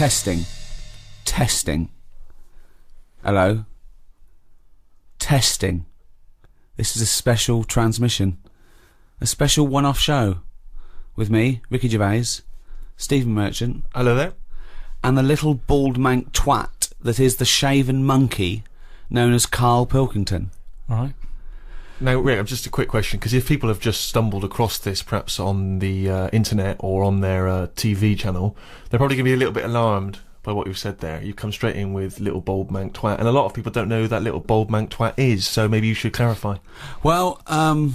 Testing. Hello? Testing. This is a special transmission. A special one-off show. With me, Ricky Gervais, Stephen Merchant. Hello there. And the little bald mank twat that is the shaven monkey known as Karl Pilkington. Right. Now, Rick, just a quick question, because if people have just stumbled across this, perhaps on the internet or on their TV channel, they're probably going to be a little bit alarmed by what you've said there. You've come straight in with little bald mank twat, and a lot of people don't know who that little bald mank twat is, so maybe you should clarify. Well, I'm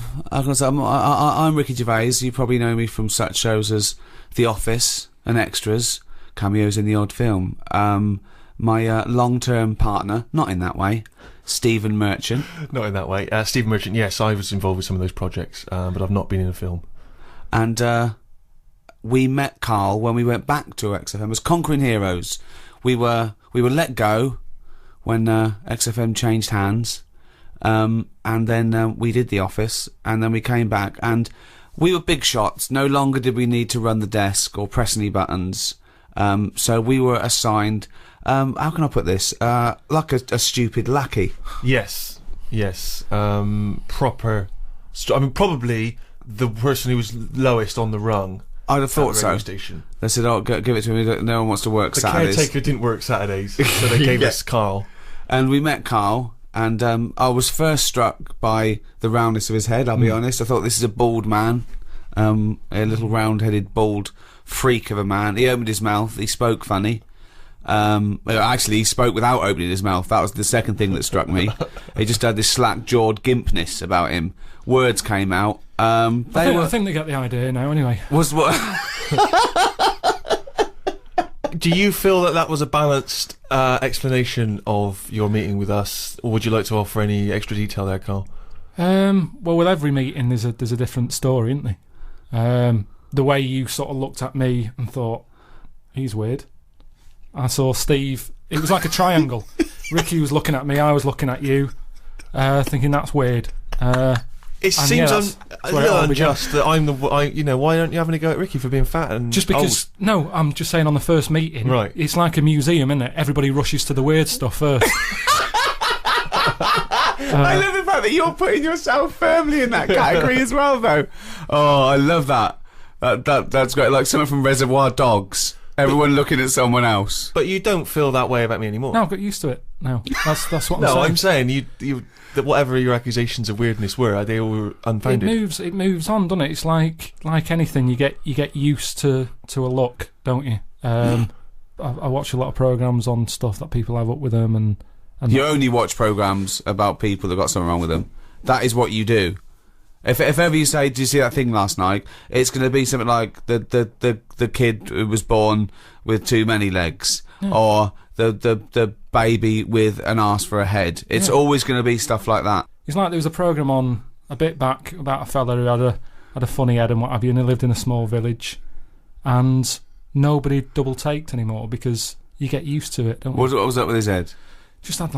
Ricky Gervais. You probably know me from such shows as The Office and Extras, cameos in the odd film. My long-term partner, not in that way, Stephen Merchant. Not in that way. Stephen Merchant, yes, I was involved with some of those projects, but I've not been in a film. And we met Karl when we went back to XFM as Conquering Heroes. We were let go when XFM changed hands, and then we did The Office, and then we came back, and we were big shots. No longer did we need to run the desk or press any buttons. So we were assigned, how can I put this, like a stupid lackey. Yes. Proper, probably the person who was lowest on the rung. I'd have thought so. Station. They said, "Oh, give it to me. No one wants to work Saturdays." The caretaker didn't work Saturdays, so they gave us Karl. And we met Karl, and I was first struck by the roundness of his head. I'll be honest. I thought, this is a bald man, a little round-headed bald freak of a man. He opened his mouth. He spoke funny. Actually, he spoke without opening his mouth. That was the second thing that struck me. He just had this slack-jawed gimpness about him. Words came out. I think they get the idea now, anyway. Was what? Do you feel that was a balanced explanation of your meeting with us, or would you like to offer any extra detail there, Karl? Well, with every meeting, there's a different story, isn't there? The way you sort of looked at me and thought, he's weird. I saw Steve. It was like a triangle. Ricky was looking at me. I was looking at you, thinking that's weird. It seems a little unjust that I'm why don't you have any go at Ricky for being fat and just because? Old? No, I'm just saying on the first meeting. Right. It's like a museum, isn't it? Everybody rushes to the weird stuff first. I love the fact that you're putting yourself firmly in that category as well, though. Oh, I love that. That's great. Like someone from Reservoir Dogs. Everyone looking at someone else. But you don't feel that way about me anymore. No, I've got used to it now. That's what I'm saying. No, I'm saying that whatever your accusations of weirdness were, they all were unfounded. It moves on, doesn't it? It's like anything. You get used to a look, don't you? I watch a lot of programmes on stuff that people have up with them, and you only watch programmes about people that got something wrong with them. That is what you do. If ever you say, "Did you see that thing last night?" It's going to be something like the kid who was born with too many legs, or the baby with an arse for a head. It's always going to be stuff like that. It's like there was a programme on a bit back about a fella who had a funny head and what have you, and he lived in a small village, and nobody double taked anymore because you get used to it, don't you? What was up with his head? Just had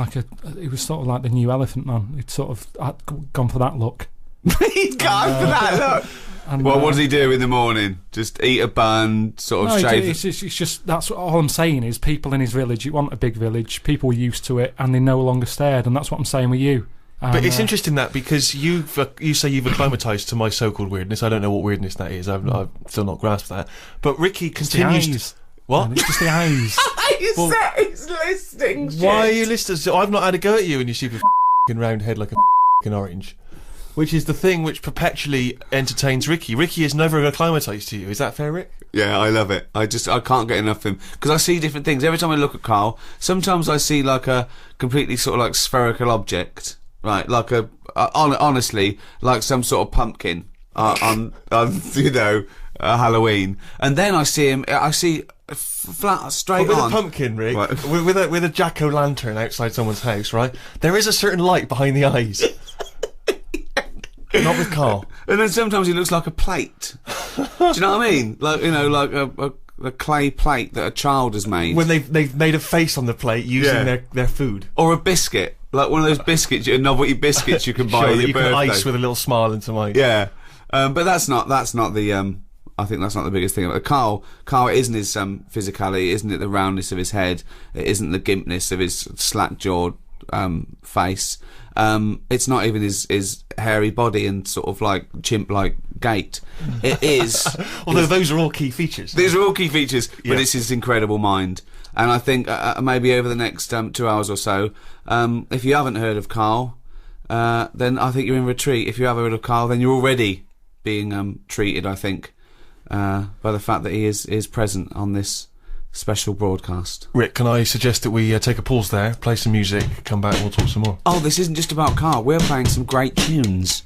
he was sort of like the new Elephant Man. He'd sort of had gone for that look. He'd gone for that look. And what does he do in the morning? Just eat a bun, sort of shave? It's just that's all I'm saying is people in his village. You want a big village. People are used to it, and they no longer stared. And that's what I'm saying with you. But it's interesting that because you say you've acclimatised to my so-called weirdness. I don't know what weirdness that is. I've still not grasped that. But Ricky continues. What? It's just the eyes. He's listening. Why are you listening? So I've not had a go at you, and you stupid round head like a orange. Which is the thing which perpetually entertains Ricky. Ricky is never acclimatised to you. Is that fair, Rick? Yeah, I love it. I can't get enough of him. Because I see different things. Every time I look at Karl, sometimes I see like a completely sort of like spherical object. Right, like honestly, like some sort of pumpkin on Halloween. And then I see flat, straight with on. With a pumpkin, Rick, right. with a jack-o'-lantern outside someone's house, right? There is a certain light behind the eyes. Not with Karl. And then sometimes he looks like a plate. Do you know what I mean? Like, like a clay plate that a child has made. When they've made a face on the plate using their food. Or a biscuit. Like one of those biscuits, novelty biscuits you can buy at your birthday. Can ice with a little smile into mine. Yeah. But that's not the I think that's not the biggest thing. Karl, it isn't his physicality, isn't it the roundness of his head, it isn't the gimpness of his slack-jawed face. It's not even his hairy body and sort of like chimp-like gait. It is. Although those are all key features. These are all key features, Yeah. but it's his incredible mind. And I think maybe over the next 2 hours or so, if you haven't heard of Karl, then I think you're in retreat. If you have heard of Karl, then you're already being treated, I think, by the fact that he is present on this special broadcast. Rick, can I suggest that we take a pause there, play some music, come back and we'll talk some more? Oh, this isn't just about Karl. We're playing some great tunes.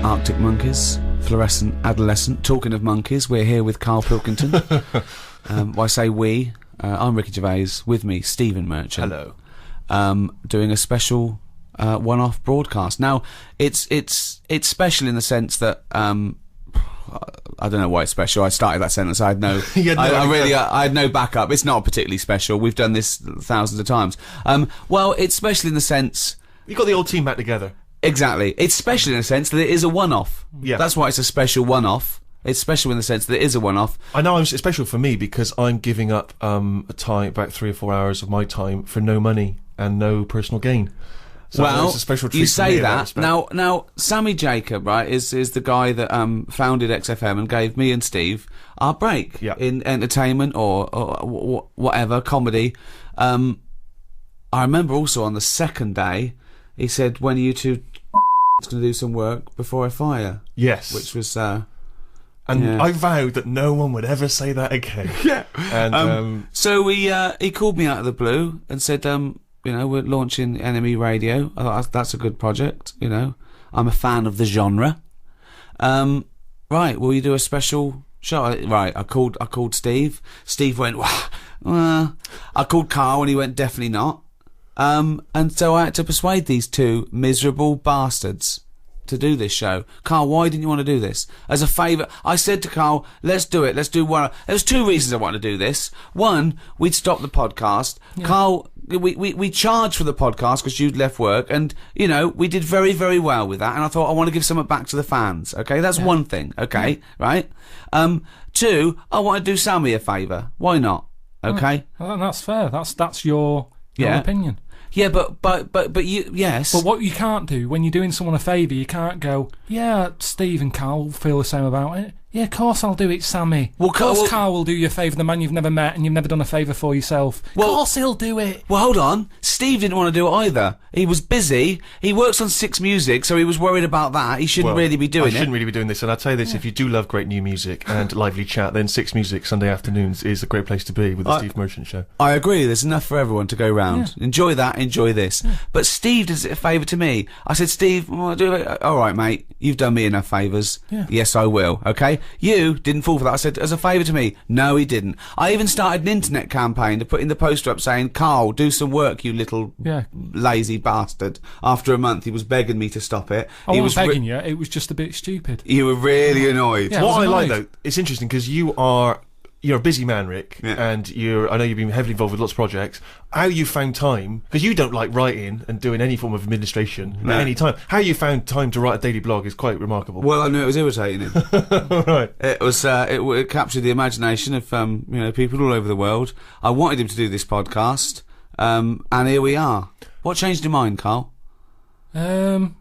Arctic Monkeys, Fluorescent Adolescent. Talking of monkeys, we're here with Karl Pilkington. I say we. I'm Ricky Gervais. With me, Stephen Merchant. Hello. Doing a special one-off broadcast. Now, it's special in the sense that I don't know why it's special. I started that sentence. I had no. I had no backup. It's not particularly special. We've done this thousands of times. Well, it's special in the sense. You got the old team back together. Exactly. It's special in the sense that it is a one-off. Yeah. That's why it's a special one-off. It's special in the sense that it is a one-off. I know it's special for me because I'm giving up a time, about 3 or 4 hours of my time for no money and no personal gain. So Well, it's a special treat you for say me in that. respect. Now, Sammy Jacob, right, is the guy that founded XFM and gave me and Steve our break in entertainment or whatever, comedy. I remember also on the second day, he said, when are you two going to do some work before I fire? Yes. Which was... and yeah. I vowed that no one would ever say that again. Yeah. And So he called me out of the blue and said, we're launching NME Radio. I thought that's a good project. I'm a fan of the genre. Right, will you do a special show? Right, I called Steve. Steve went, well, I called Karl and he went, definitely not. And so I had to persuade these two miserable bastards to do this show. Karl, why didn't you want to do this? As a favour, I said to Karl, let's do it. Let's do one. There's 2 reasons I wanted to do this. One, we'd stop the podcast. Yeah. Karl, we charged for the podcast because you'd left work, and we did very, very well with that. And I thought I want to give something back to the fans. Okay, that's one thing. Okay, right. 2, I want to do Sammy a favour. Why not? Okay, well, that's fair. That's your opinion. Yeah, but you, yes. But what you can't do when you're doing someone a favour, you can't go, yeah, Steve and Karl feel the same about it. Yeah, of course I'll do it, Sammy. Of course Karl will do you a favour, the man you've never met and you've never done a favour for yourself. Of course he'll do it. Well, hold on. Steve didn't want to do it either. He was busy. He works on 6 Music, so he was worried about that. He shouldn't really be doing it. I shouldn't really be doing this. And I'll tell you this, if you do love great new music and lively chat, then 6 Music Sunday afternoons is a great place to be with the Steve Merchant Show. I agree. There's enough for everyone to go round. Yeah. Enjoy that, enjoy this. Yeah. But Steve does it a favour to me. I said, Steve, all right, mate, you've done me enough favours. Yeah. Yes, I will, okay? You didn't fall for that. I said, as a favour to me. No, he didn't. I even started an internet campaign to put in the poster up saying, Karl, do some work, you little lazy bastard. After a month, he was begging me to stop it. I wasn't begging you, it was just a bit stupid. You were really annoyed. Yeah, what I like, though, it's interesting because you're a busy man, Rick, and I know you've been heavily involved with lots of projects. How you found time, because you don't like writing and doing any form of administration at any time. How you found time to write a daily blog is quite remarkable. Well, I knew it was irritating him. Right. It was. It captured the imagination of people all over the world. I wanted him to do this podcast, and here we are. What changed your mind, Karl? Well,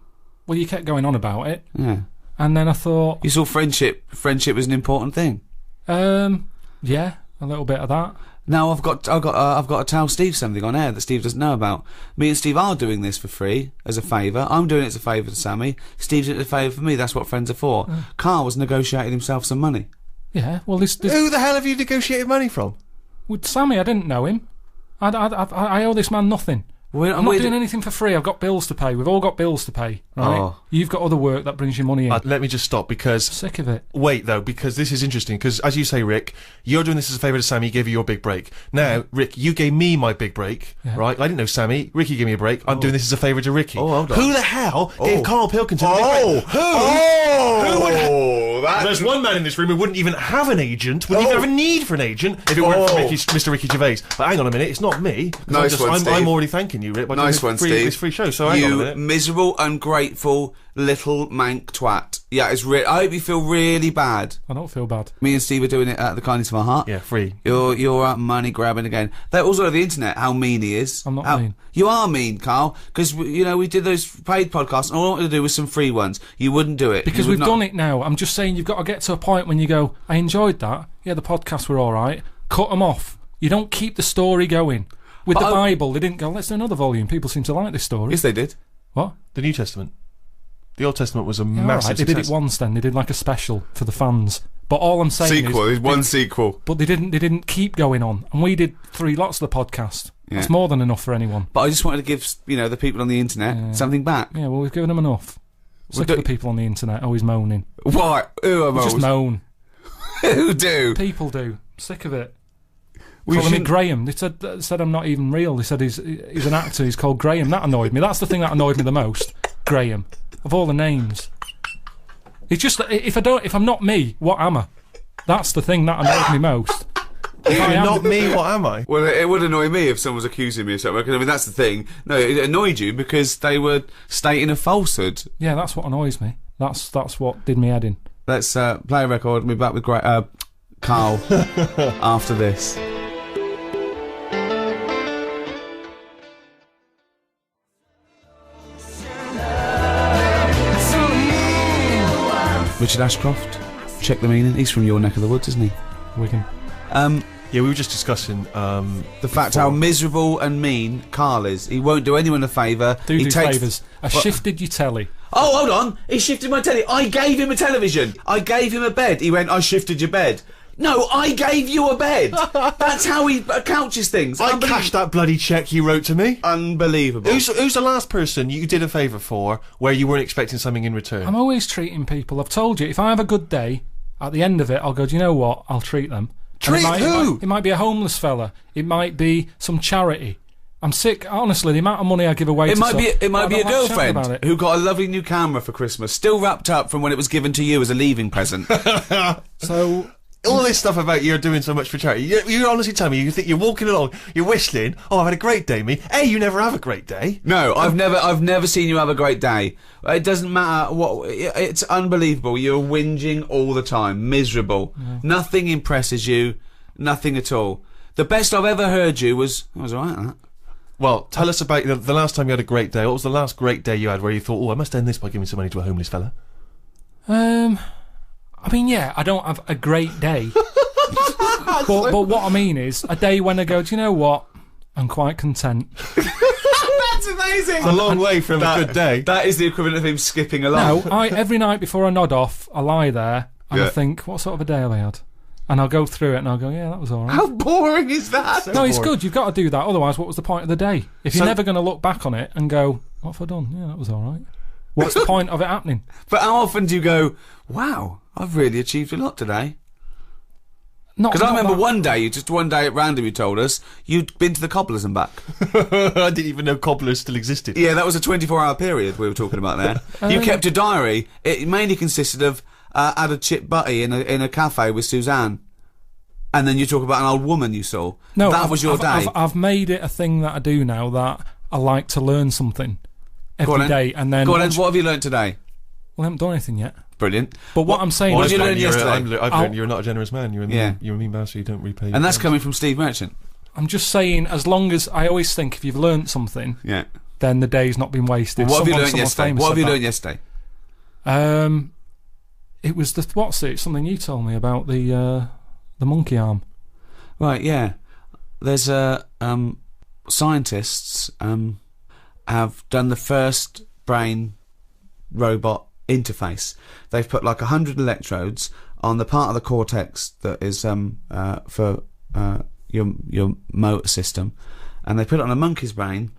you kept going on about it. Yeah. And then I thought you saw friendship was an important thing. Yeah, a little bit of that. Now I've got to tell Steve something on air that Steve doesn't know about. Me and Steve are doing this for free as a favour. I'm doing it as a favour to Sammy. Steve's doing it as a favour for me. That's what friends are for. Karl was negotiating himself some money. Yeah, well, this who the hell have you negotiated money from? With Sammy, I didn't know him. I owe this man nothing. I'm not doing anything for free. I've got bills to pay. We've all got bills to pay, right? Oh. You've got other work that brings you money in. Let me just stop because... Sick of it. Wait, though, because this is interesting, because as you say, Rick, you're doing this as a favour to Sammy, he gave you your big break. Now, Rick, you gave me my big break, right? I didn't know Sammy. Ricky gave me a break. I'm doing this as a favour to Ricky. Oh, hold on. Who the hell gave Karl Pilkington a big break? Well, that... There's one man in this room who wouldn't even have an agent, wouldn't even have a need for an agent if it weren't for Mr. Ricky Gervais. But hang on a minute, it's not me. I'm already thanking you, Rick, by doing this free show. So hang on a minute. You miserable, ungrateful little mank twat. Yeah, it's I hope you feel really bad. I don't feel bad. Me and Steve are doing it out of the kindness of our heart. Yeah, free. You're up money grabbing again. That also on the internet, how mean he is. I'm not mean. You are mean, Carl, because, you know, we did those paid podcasts and all I wanted to do was some free ones. You wouldn't do it. Because we've done it now. I'm just saying you've got to get to a point when you go, I enjoyed that. Yeah, the podcasts were all right. Cut them off. You don't keep the story going. With the Bible, they didn't go, let's do another volume. People seem to like this story. Yes, they did. What? The New Testament. The Old Testament was a massive success. They did it once then. They did like a special for the fans. But all I'm saying is... one sequel. But they didn't keep going on. And we did 3 lots of the podcast. Yeah. That's more than enough for anyone. But I just wanted to give, you know, the people on the internet something back. Yeah, well, we've given them enough. Sick of the people on the internet always moaning. Why? Who are moaning? Just moan. Who do? People do. Sick of it. Calling me Graham. They said I'm not even real. They said he's an actor. He's called Graham. That annoyed me. That's the thing that annoyed me the most. Graham. Of all the names. It's just if I'm not me, what am I? That's the thing that annoyed me most. If you're not me, what am I? Well, it would annoy me if someone was accusing me of something. Because, I mean, that's the thing. No, it annoyed you because they were stating a falsehood. Yeah, that's what annoys me. That's what did me head in. Let's play a record and be back with Carl after this. Richard Ashcroft, check the meaning. He's from your neck of the woods, isn't he? Wigan. Yeah, we were just discussing the fact how miserable and mean Carl is. He won't do anyone a favour. Do favours. I shifted your telly. Oh, hold on. He shifted my telly. I gave him a television. I gave him a bed. He went, I shifted your bed. No, I gave you a bed. That's how he couches things. I cashed that bloody cheque he wrote to me. Unbelievable. Who's the last person you did a favour for where you weren't expecting something in return? I'm always treating people. I've told you, if I have a good day, at the end of it, I'll go, do you know what? I'll treat them. Treat who? It might be a homeless fella. It might be some charity. I'm sick, honestly, the amount of money I give away it might be a girlfriend who got a lovely new camera for Christmas, still wrapped up from when it was given to you as a leaving present. So... all this stuff about you're doing so much for charity. You honestly tell me you think you're walking along, you're whistling. Oh, I've had a great day, me. Hey, you never have a great day. No, I've never seen you have a great day. It doesn't matter what. It's unbelievable. You're whinging all the time, miserable. Yeah. Nothing impresses you. Nothing at all. The best I've ever heard you was I was alright at that. Well, tell us about the last time you had a great day. What was the last great day you had where you thought, oh, I must end this by giving some money to a homeless fella? I mean, yeah, I don't have a great day. but what I mean is, a day when I go, do you know what? I'm quite content. That's amazing! It's a long way from a good day. That is the equivalent of him skipping along. No, every night before I nod off, I lie there and I think, what sort of a day have I had? And I'll go through it and I'll go, yeah, that was all right. How boring is that? No, it's good. You've got to do that. Otherwise, what was the point of the day? If you're never going to look back on it and go, what have I done? Yeah, that was all right. What's the point of it happening? But how often do you go, wow, I've really achieved a lot today? Because I remember one day at random you told us you'd been to the cobblers and back. I didn't even know cobblers still existed. Yeah, that was a 24-hour period we were talking about there. You kept a diary. It mainly consisted of had a chip butty in a cafe with Suzanne. And then you talk about an old woman you saw. No, that was your day. I've made it a thing that I do now that I like to learn something every day. And then what have you learnt today? Well, I haven't done anything yet. Brilliant. But what I'm saying what is... did you learn yesterday? I've learned you're not a generous man. You're a mean bastard. You don't repay. And that's coming from Steve Merchant. I'm just saying, as long as... I always think if you've learnt something, then the day's not been wasted. Well, what have you learnt yesterday? What have you learnt yesterday? It was something you told me about the monkey arm. Right, yeah. There's scientists have done the first brain robot interface. They've put like 100 electrodes on the part of the cortex that is for your motor system, and they put it on a monkey's brain,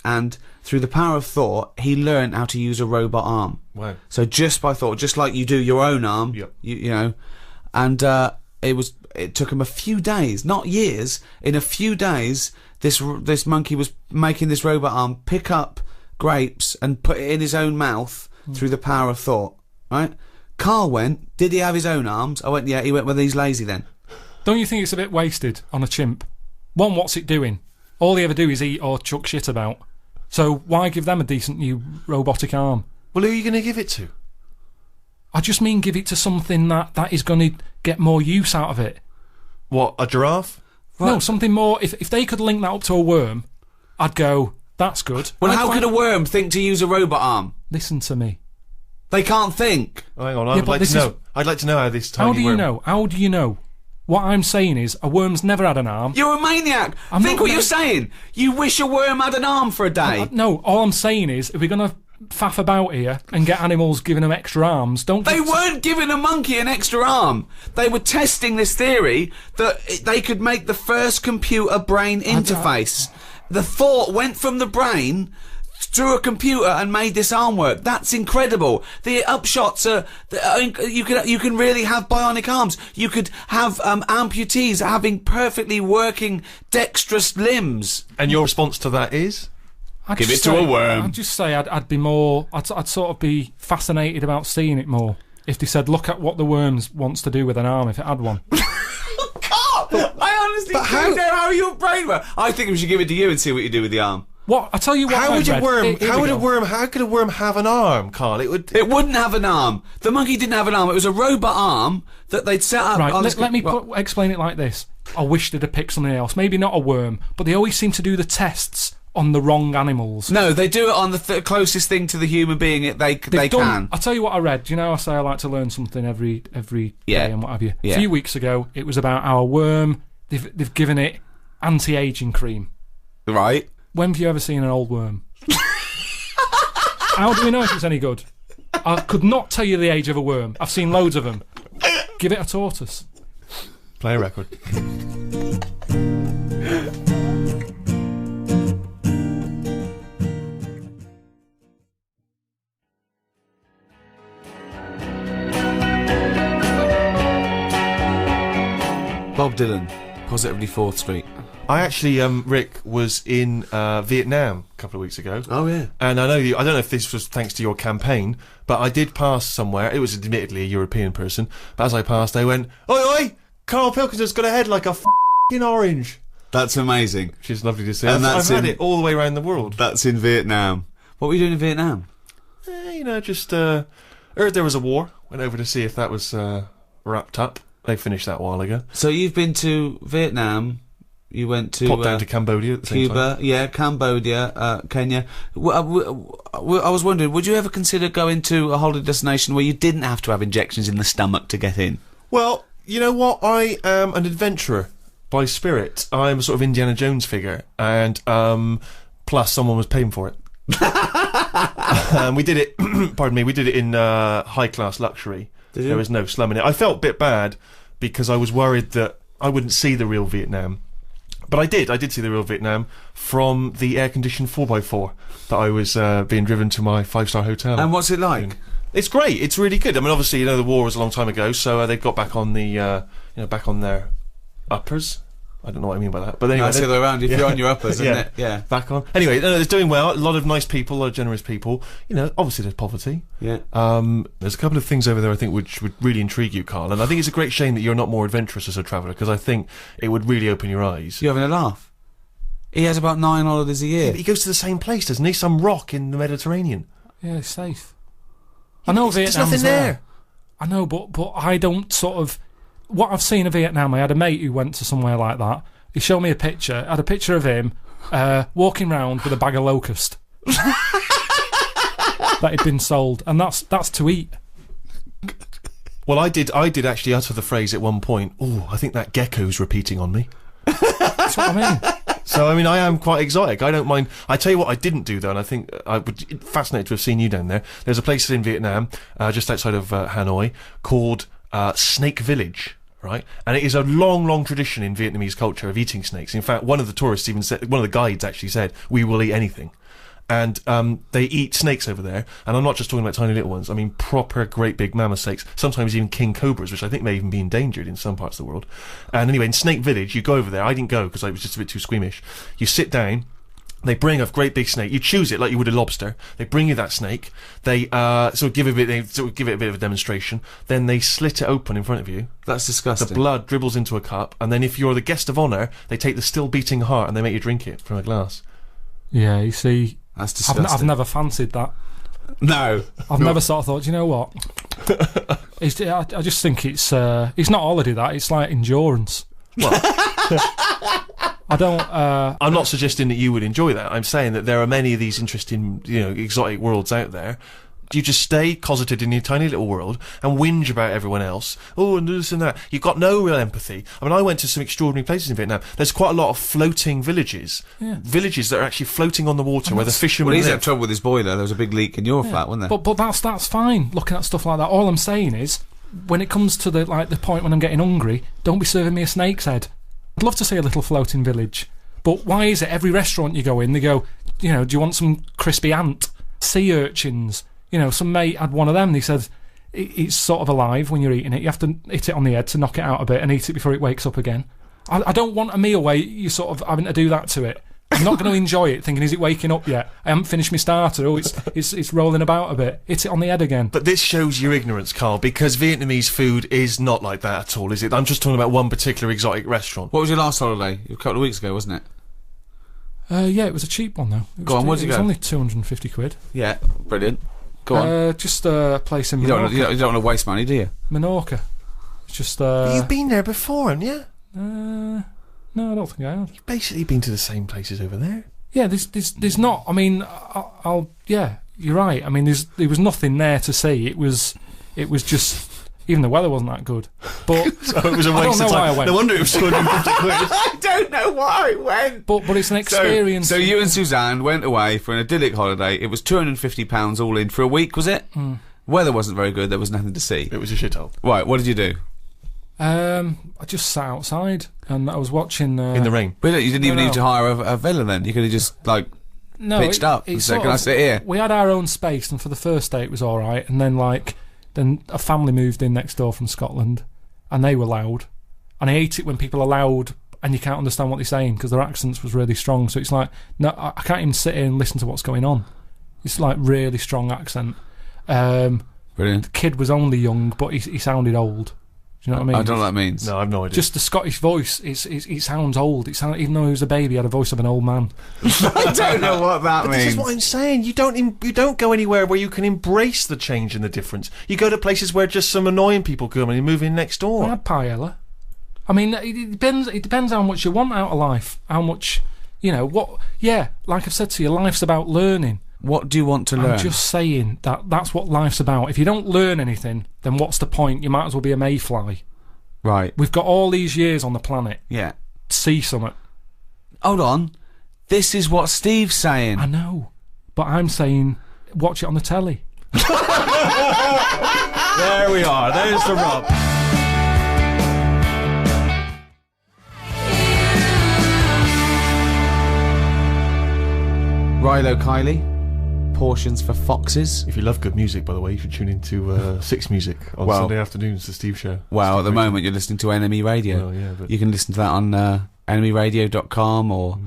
and through the power of thought he learned how to use a robot arm. Wow. So just by thought, just like you do your own arm, you know, and it took him a few days, not years. In a few days this monkey was making this robot arm pick up grapes and put it in his own mouth through the power of thought, right? Karl went, did he have his own arms? I went, yeah, he went, well, he's lazy then. Don't you think it's a bit wasted on a chimp? One, what's it doing? All they ever do is eat or chuck shit about. So why give them a decent new robotic arm? Well, who are you going to give it to? I just mean give it to something that is going to get more use out of it. What, a giraffe? No, something more. If they could link that up to a worm, I'd go, that's good. Well, how could a worm think to use a robot arm? Listen to me. They can't think. Oh, hang on, I'd like to know. I'd like to know how this tiny How do you worm... know? How do you know? What I'm saying is, a worm's never had an arm. You're a maniac. Think what you're saying. You wish a worm had an arm for a day. No, all I'm saying is, if we're going to faff about here and get animals giving them extra arms, They weren't giving a monkey an extra arm. They were testing this theory that they could make the first computer-brain interface. The thought went from the brain through a computer and made this arm work. That's incredible. The upshots are you can really have bionic arms. You could have amputees having perfectly working dexterous limbs. And your response to that is? Give it to a worm. I'd just say I'd be more. I'd sort of be fascinated about seeing it more. If they said, look at what the worm wants to do with an arm if it had one. I honestly don't know how your brain works. I think we should give it to you and see what you do with the arm. What? I tell you what. How could a worm have an arm, Karl? It wouldn't have an arm. The monkey didn't have an arm. It was a robot arm that they'd set up. Right. Let me explain it like this. I wish they'd have picked something else. Maybe not a worm, but they always seem to do the tests on the wrong animals. No, they do it on the closest thing to the human being they can. I'll tell you what I read. Do you know I say I like to learn something every day and what have you? Yeah. A few weeks ago, it was about our worm. They've given it anti-aging cream. Right. When have you ever seen an old worm? How do we know if it's any good? I could not tell you the age of a worm. I've seen loads of them. Give it a tortoise. Play a record. Bob Dylan, Positively 4th Street. I actually, Rick, was in Vietnam a couple of weeks ago. Oh, yeah. And I don't know if this was thanks to your campaign, but I did pass somewhere. It was admittedly a European person, but as I passed, they went, "Oi, oi! Karl Pilkington's got a head like a f***ing orange." That's amazing. Which is lovely to see. And I've had it all the way around the world. That's in Vietnam. What were you doing in Vietnam? Just heard there was a war. Went over to see if that was wrapped up. They finished that a while ago. So you've been to Vietnam. You went to popped down to Cambodia at the same Cuba, time. yeah, Cambodia, Kenya. I was wondering, would you ever consider going to a holiday destination where you didn't have to have injections in the stomach to get in? Well, you know what? I am an adventurer by spirit. I'm a sort of Indiana Jones figure, and plus someone was paying for it. We did it. Pardon me. We did it in high class luxury. There was no slum in it. I felt a bit bad because I was worried that I wouldn't see the real Vietnam. But I did see the real Vietnam from the air-conditioned 4x4 that I was being driven to my 5-star hotel. And what's it like? It's great. It's really good. I mean, obviously, the war was a long time ago, so they've got back on the, back on their uppers. I don't know what I mean by that, but anyway, that's the other way around. If you're on your uppers, isn't it? Yeah, back on. Anyway, it's doing well. A lot of nice people, a lot of generous people. Obviously there's poverty. Yeah. There's a couple of things over there I think which would really intrigue you, Karl. And I think it's a great shame that you're not more adventurous as a traveller, because I think it would really open your eyes. You're having a laugh. He has about 9 holidays a year. Yeah, but he goes to the same place, doesn't he? Some rock in the Mediterranean. Yeah, it's safe. I know Vietnam's there's nothing there. I know, but I don't sort of. What I've seen of Vietnam, I had a mate who went to somewhere like that. He showed me a picture. I had a picture of him walking round with a bag of locust that had been sold, and that's to eat. Well, I did actually utter the phrase at one point. Oh, I think that gecko's repeating on me. That's what I mean. So, I mean, I am quite exotic. I don't mind. I tell you what I didn't do, though, and I think I would fascinated to have seen you down there. There's a place in Vietnam, just outside of Hanoi, called Snake Village. Right, and it is a long, long tradition in Vietnamese culture of eating snakes. In fact, one of the tourists even said, one of the guides actually said, "We will eat anything," and they eat snakes over there. And I'm not just talking about tiny little ones. I mean proper, great big mammoth snakes. Sometimes even king cobras, which I think may even be endangered in some parts of the world. And anyway, in Snake Village, you go over there. I didn't go because I was just a bit too squeamish. You sit down. They bring a great big snake. You choose it like you would a lobster. They bring you that snake. They sort of give it a bit of a demonstration. Then they slit it open in front of you. That's disgusting. The blood dribbles into a cup, and then if you're the guest of honour, they take the still beating heart and they make you drink it from a glass. Yeah, you see, That's disgusting. I've never fancied that. No. I've never sort of thought, do you know what? I just think it's not holiday, that. It's like endurance. Well, I don't... I'm not suggesting that you would enjoy that. I'm saying that there are many of these interesting, exotic worlds out there. You just stay closeted in your tiny little world and whinge about everyone else. Oh, and this and that. You've got no real empathy. I mean, I went to some extraordinary places in Vietnam. There's quite a lot of floating villages. Yeah. Villages that are actually floating on the water where the fishermen Well, he's live. had trouble with his boiler. There was a big leak in your flat, wasn't there? But that's fine, looking at stuff like that. All I'm saying is, when it comes to the point when I'm getting hungry, don't be serving me a snake's head. I'd love to see a little floating village. But why is it every restaurant you go in, they go, do you want some crispy ant? Sea urchins? Some mate had one of them. He said, it's sort of alive when you're eating it. You have to hit it on the head to knock it out a bit and eat it before it wakes up again. I don't want a meal where you're sort of having to do that to it. I'm not going to enjoy it thinking, is it waking up yet? I haven't finished my starter. Oh, it's rolling about a bit. Hit it on the head again. But this shows your ignorance, Carl, because Vietnamese food is not like that at all, is it? I'm just talking about one particular exotic restaurant. What was your last holiday? A couple of weeks ago, wasn't it? Yeah, it was a cheap one, though. Go on, where'd you go? It was only 250 quid. Yeah, brilliant. Go on. Just a place in You Menorca. don't want to waste money, do you? Menorca. It's just... But you've been there before, haven't you? No, I don't think I have. You've basically been to the same places over there. Yeah, there's not. I mean, yeah, you're right. I mean, there was nothing there to see. It was just. Even the weather wasn't that good. But so it was a waste of time. No wonder it was 250 quid. I don't know why I went. But it's an experience. So you and Suzanne went away for an idyllic holiday. It was £250 all in for a week, was it? Mm. Weather wasn't very good. There was nothing to see. It was a shithole. Right. What did you do? I just sat outside and I was watching in the rain. But you didn't even need to hire a villa then. You could have just pitched up and said, "Can I sit here?" We had our own space, and for the first day it was all right. And then then a family moved in next door from Scotland, and they were loud. And I hate it when people are loud and you can't understand what they're saying because their accents was really strong. So it's like, no, I can't even sit here and listen to what's going on. It's like really strong accent. Brilliant. The kid was only young, but he sounded old. Do you know what I mean? I don't know what that means. No, I've no idea. Just the Scottish voice, it sounds old. Even though he was a baby, he had a voice of an old man. I don't know what that means. This is what I'm saying. You don't go anywhere where you can embrace the change and the difference. You go to places where just some annoying people come and you move in next door. I had paella. I mean, it depends how much you want out of life. How much, what... Yeah, like I've said to you, life's about learning. What do you want to learn? I'm just saying that's what life's about. If you don't learn anything, then what's the point? You might as well be a mayfly. Right. We've got all these years on the planet. Yeah. See something. Hold on. This is what Steve's saying. I know. But I'm saying, watch it on the telly. There we are. There's the rub. Rilo Kiley. Portions for foxes. If you love good music, by the way, you should tune into Six Music on Sunday afternoons, the Steve Show. Well, at the moment you're listening to NME Radio. Well, yeah, but you can listen to that on NMEradio.com or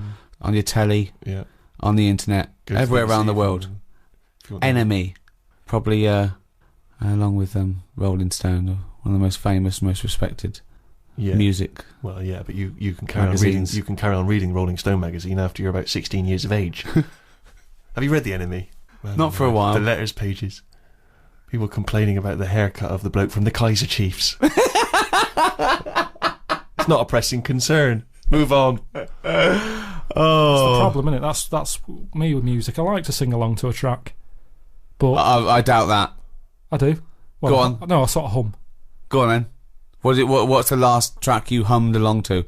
on your telly, on the internet, everywhere around the world. NME, probably along with Rolling Stone, one of the most famous, most respected music. Well, yeah, but you can carry on reading. You can carry on reading Rolling Stone magazine after you're about 16 years of age. Have you read the NME? Well, not for a while. The letters pages. People complaining about the haircut of the bloke from the Kaiser Chiefs. It's not a pressing concern. Move on. That's the problem, isn't it? That's me with music. I like to sing along to a track, but I doubt that. I do. Well, Go on. No, I sort of hum. Go on then. What's the last track you hummed along to?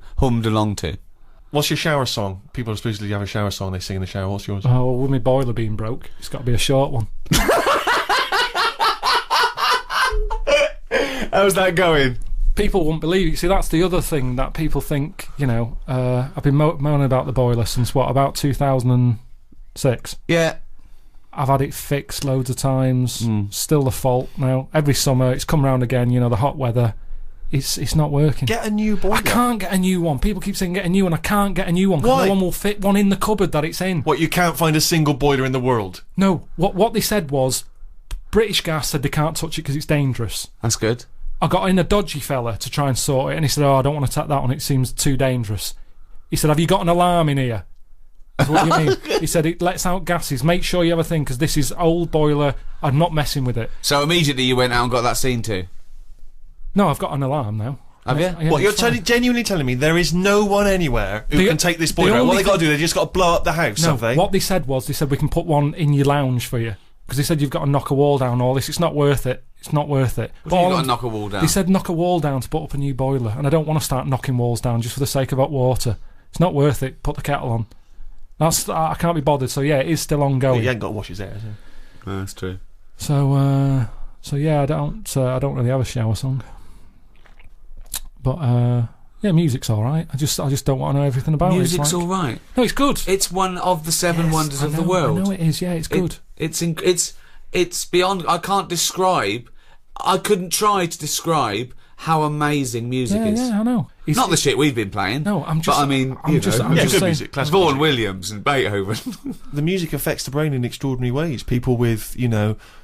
What's your shower song? People supposedly have a shower song they sing in the shower. What's yours? Oh, with my boiler being broke, it's got to be a short one. How's that going? People won't believe it. See, that's the other thing that people think, I've been moaning about the boiler since, about 2006? Yeah. I've had it fixed loads of times. Still the fault now. Every summer, it's come round again, the hot weather. It's not working. Get a new boiler. I can't get a new one. People keep saying get a new one. I can't get a new one because Why? no one will fit one in the cupboard that it's in. What, you can't find a single boiler in the world? No, what they said was British Gas said they can't touch it because it's dangerous. That's good. I got in a dodgy fella to try and sort it, and he said, I don't want to tap that on, it seems too dangerous. He said, have you got an alarm in here? I said, what do you mean? He said, it lets out gases. Make sure you have a thing, because this is old boiler. I'm not messing with it. So immediately you went out and got that seen to? No, I've got an alarm now. Have you? Yeah, What, you're it's fine. genuinely telling me there is no one anywhere who can take this boiler out? What they got to do, they just got to blow up the house, No, have they? what they said was, they said we can put one in your lounge for you. Because they said you've got to knock a wall down, all this. It's not worth it. It's not worth it. What do you got to knock a wall down? They said knock a wall down to put up a new boiler, and I don't want to start knocking walls down just for the sake of hot water. It's not worth it. Put the kettle on. I can't be bothered. So yeah, it is still ongoing. You ain't got to wash his hair, No, that's true. So yeah, I don't really have a shower song. But yeah, music's all right. I just don't want to know everything about Music's it. Music's all right. No, it's good. It's one of the seven wonders of the world. I know it is. Yeah, it's good. It's beyond. I can't describe. I couldn't try to describe how amazing music is. Yeah, I know. Not the shit we've been playing. No, I'm just. But I mean, I'm just good saying. music, classical Vaughan music. Williams and Beethoven. The music affects the brain in extraordinary ways. People with,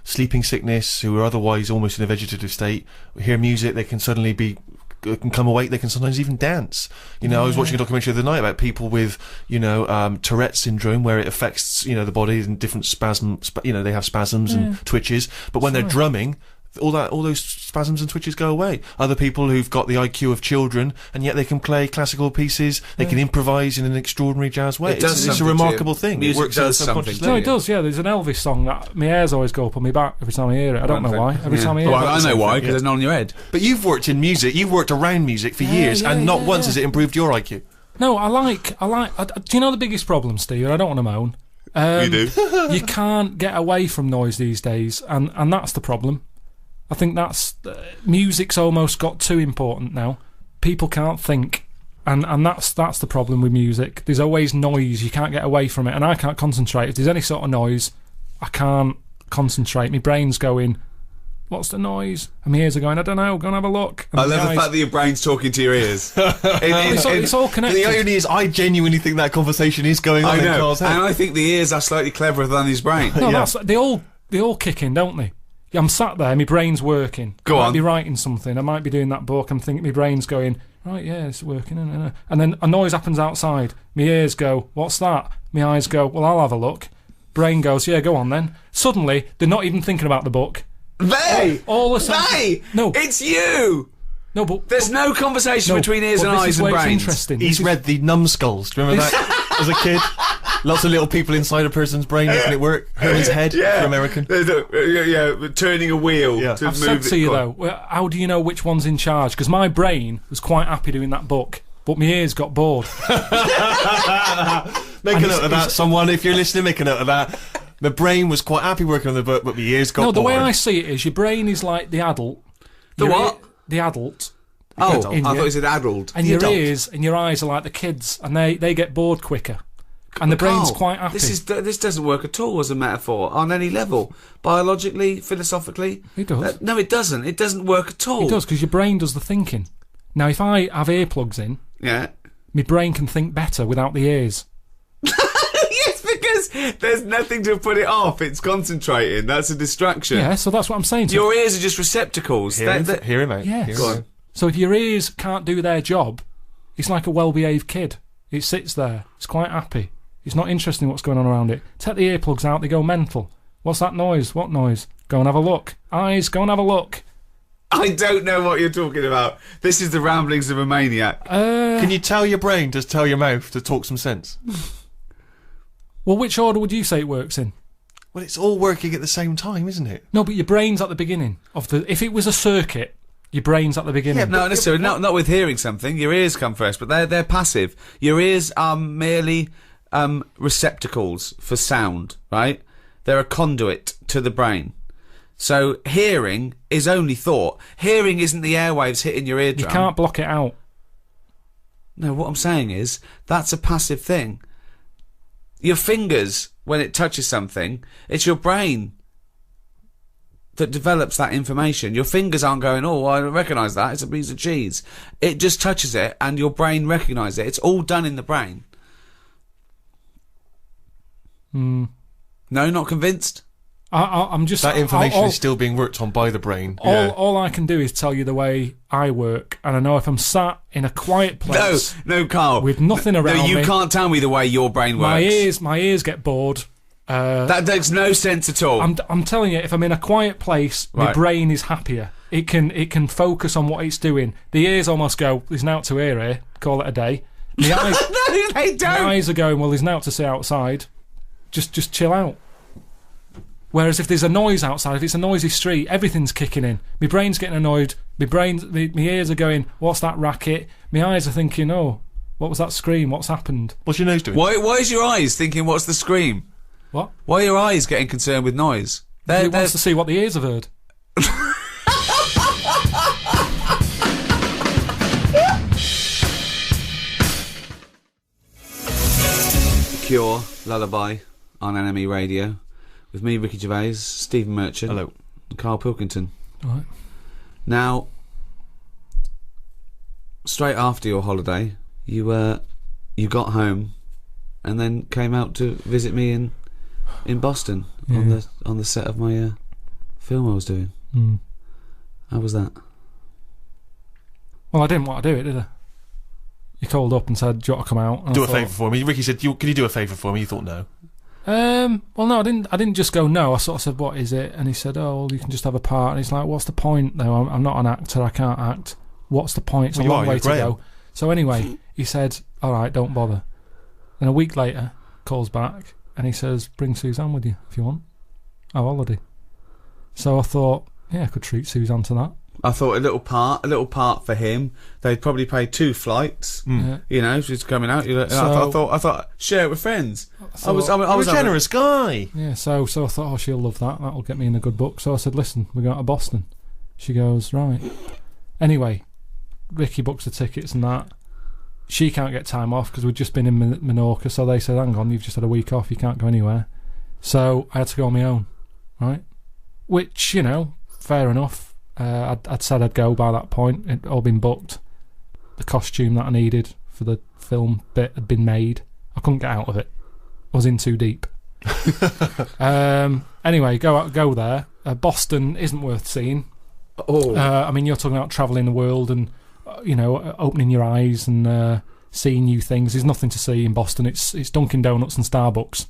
sleeping sickness who are otherwise almost in a vegetative state hear music, they can suddenly can come awake, they can sometimes even dance. I was watching a documentary the other night about people with, Tourette's syndrome, where it affects, the body and different they have spasms and twitches, but when they're drumming, all those spasms and twitches go away. Other people who've got the IQ of children, and yet they can play classical pieces, they can improvise in an extraordinary jazz way. It's a remarkable thing. Music It works does at a subconscious something. No, level. it does. Yeah, there's an Elvis song that my hairs always go up on my back every time I hear it. I don't know why. Every time I hear it. Well, I know why, because Yeah. there's none on your head. But you've worked in music, you've worked around music for years, and not once has it improved your IQ. No, I like. Do you know the biggest problem, Steve? I don't want to moan. You do. You can't get away from noise these days, and that's the problem. I think that's music's almost got too important now. People can't think, and that's the problem with music. There's always noise. You can't get away from it, and I can't concentrate. If there's any sort of noise, I can't concentrate. My brain's going, what's the noise? And my ears are going, I don't know, go and have a look. And I love the fact that your brain's talking to your ears. it's all connected. The irony is, I genuinely think that conversation is going on I in know, Carl's head. and I think the ears are slightly cleverer than his brain. No, Yeah. they all kick in, don't they? I'm sat there, my brain's working. Go I on. might be writing something, I might be doing that book, I'm thinking my brain's going, right, yeah, it's working. And then a noise happens outside. My ears go, what's that? My eyes go, well, I'll have a look. Brain goes, yeah, go on then. Suddenly, they're not even thinking about the book. All of a sudden, no, it's you. no, but There's no conversation between ears and this eyes is and where it's brains. interesting. He's read the numbskulls. Do you remember that as a kid? Lots of little people inside a person's brain making it work. Herman's head for American. Turning a wheel. Yeah. To I've move said it. to you Go on. though, how do you know which one's in charge? Because my brain was quite happy doing that book, but my ears got bored. Make a note of that, someone. If you're listening, make a note of that. The brain was quite happy working on the book, but my ears got No, the bored. way I see it is your brain is like the adult. The Your what? The adult. Oh, in I you. thought you said addled. And The your adult. ears and your eyes are like the kids, and they get bored quicker. And the brain's Carl, quite happy. This doesn't work at all as a metaphor on any level, biologically, philosophically. It does. No, it does't. It doesn't work at all. It does, because your brain does the thinking. Now, if I have earplugs in, Yeah. my brain can think better without the ears. Yes, because there's nothing to put it off. It's concentrating. That's a distraction. Yeah, so that's what I'm saying to Your ears are just receptacles. Hear him out. Yes. Hear him Go out. on. So if your ears can't do their job, it's like a well-behaved kid. It sits there. It's quite happy. It's not interested in what's going on around it. Take the earplugs out, they go mental. What's that noise? What noise? Go and have a look. Eyes, go and have a look. I don't know what you're talking about. This is the ramblings of a maniac. Can you tell your brain to tell your mouth to talk some sense? Well, which order would you say it works in? Well, it's all working at the same time, isn't it? No, but your brain's at the beginning of the. If it was a circuit, your brain's at the beginning. Yeah, no, necessarily. Not with hearing something. Your ears come first, but they're passive. Your ears are merely receptacles for sound, right? They're a conduit to the brain. So hearing is only thought. Hearing isn't the airwaves hitting your You eardrum. can't block it out. No, what I'm saying is that's a passive thing. Your fingers, when it touches something, it's your brain that develops that information. Your fingers aren't going, oh, I recognise that, it's a piece of cheese. It just touches it and your brain recognises it. It's all done in the brain. No, not convinced? I'm just... That information is still being worked on by the brain. All I can do is tell you the way I work, and I know if I'm sat in a quiet place... No, Karl. ...with nothing around me... No, you can't tell me the way your brain works. My ears get bored. That makes no sense at all. I'm telling you, if I'm in a quiet place, my brain is happier. It can focus on what it's doing. The ears almost go, there's nought to hear here, call it a day. The eyes, no, they don't. The eyes are going, well, there's nought to see outside. Just chill out. Whereas if there's a noise outside, if it's a noisy street, everything's kicking in. My brain's getting annoyed. My ears are going, what's that racket? My eyes are thinking, oh, what was that scream? What's happened? What's your nose doing? Why is your eyes thinking, what's the scream? What? Why are your eyes getting concerned with noise? It wants to see what the ears have heard. Cure, Lullaby on NME Radio. With me, Ricky Gervais, Stephen Merchant. Hello. And Karl Pilkington. All right. Now, straight after your holiday, you got home and then came out to visit me in Boston on the set of my film I was doing. How was that? Well, I didn't want to do it, did I? You called up and said, do you want to come out? And do a favour for me. Ricky said, can you do a favour for me? You thought no. Well, no, I didn't just go no. I sort of said, what is it? And he said, oh, well, you can just have a part. And he's like, what's the point, though? I'm not an actor. I can't act. What's the point? It's a long way to go. So anyway, he said, all right, don't bother. Then a week later, calls back and he says, bring Suzanne with you if you want. Our holiday. So I thought, yeah, I could treat Suzanne to that. I thought a little part for him. They'd probably pay 2 flights. You know, she's coming out. I thought, share it with friends. I was a generous guy. Yeah, so I thought, oh, she'll love that. That'll get me in a good book. So I said, listen, we're going to Boston. She goes, right. Anyway, Ricky books the tickets and that. She can't get time off because we'd just been in Menorca. So they said, hang on, you've just had a week off. You can't go anywhere. So I had to go on my own, right? Which, you know, fair enough. I'd said I'd go by that point. It'd all been booked. The costume that I needed for the film bit had been made. I couldn't get out of it. I was in too deep. Anyway, go there. Boston isn't worth seeing. I mean, you're talking about travelling the world and opening your eyes and seeing new things. There's nothing to see in Boston. It's Dunkin' Donuts and Starbucks.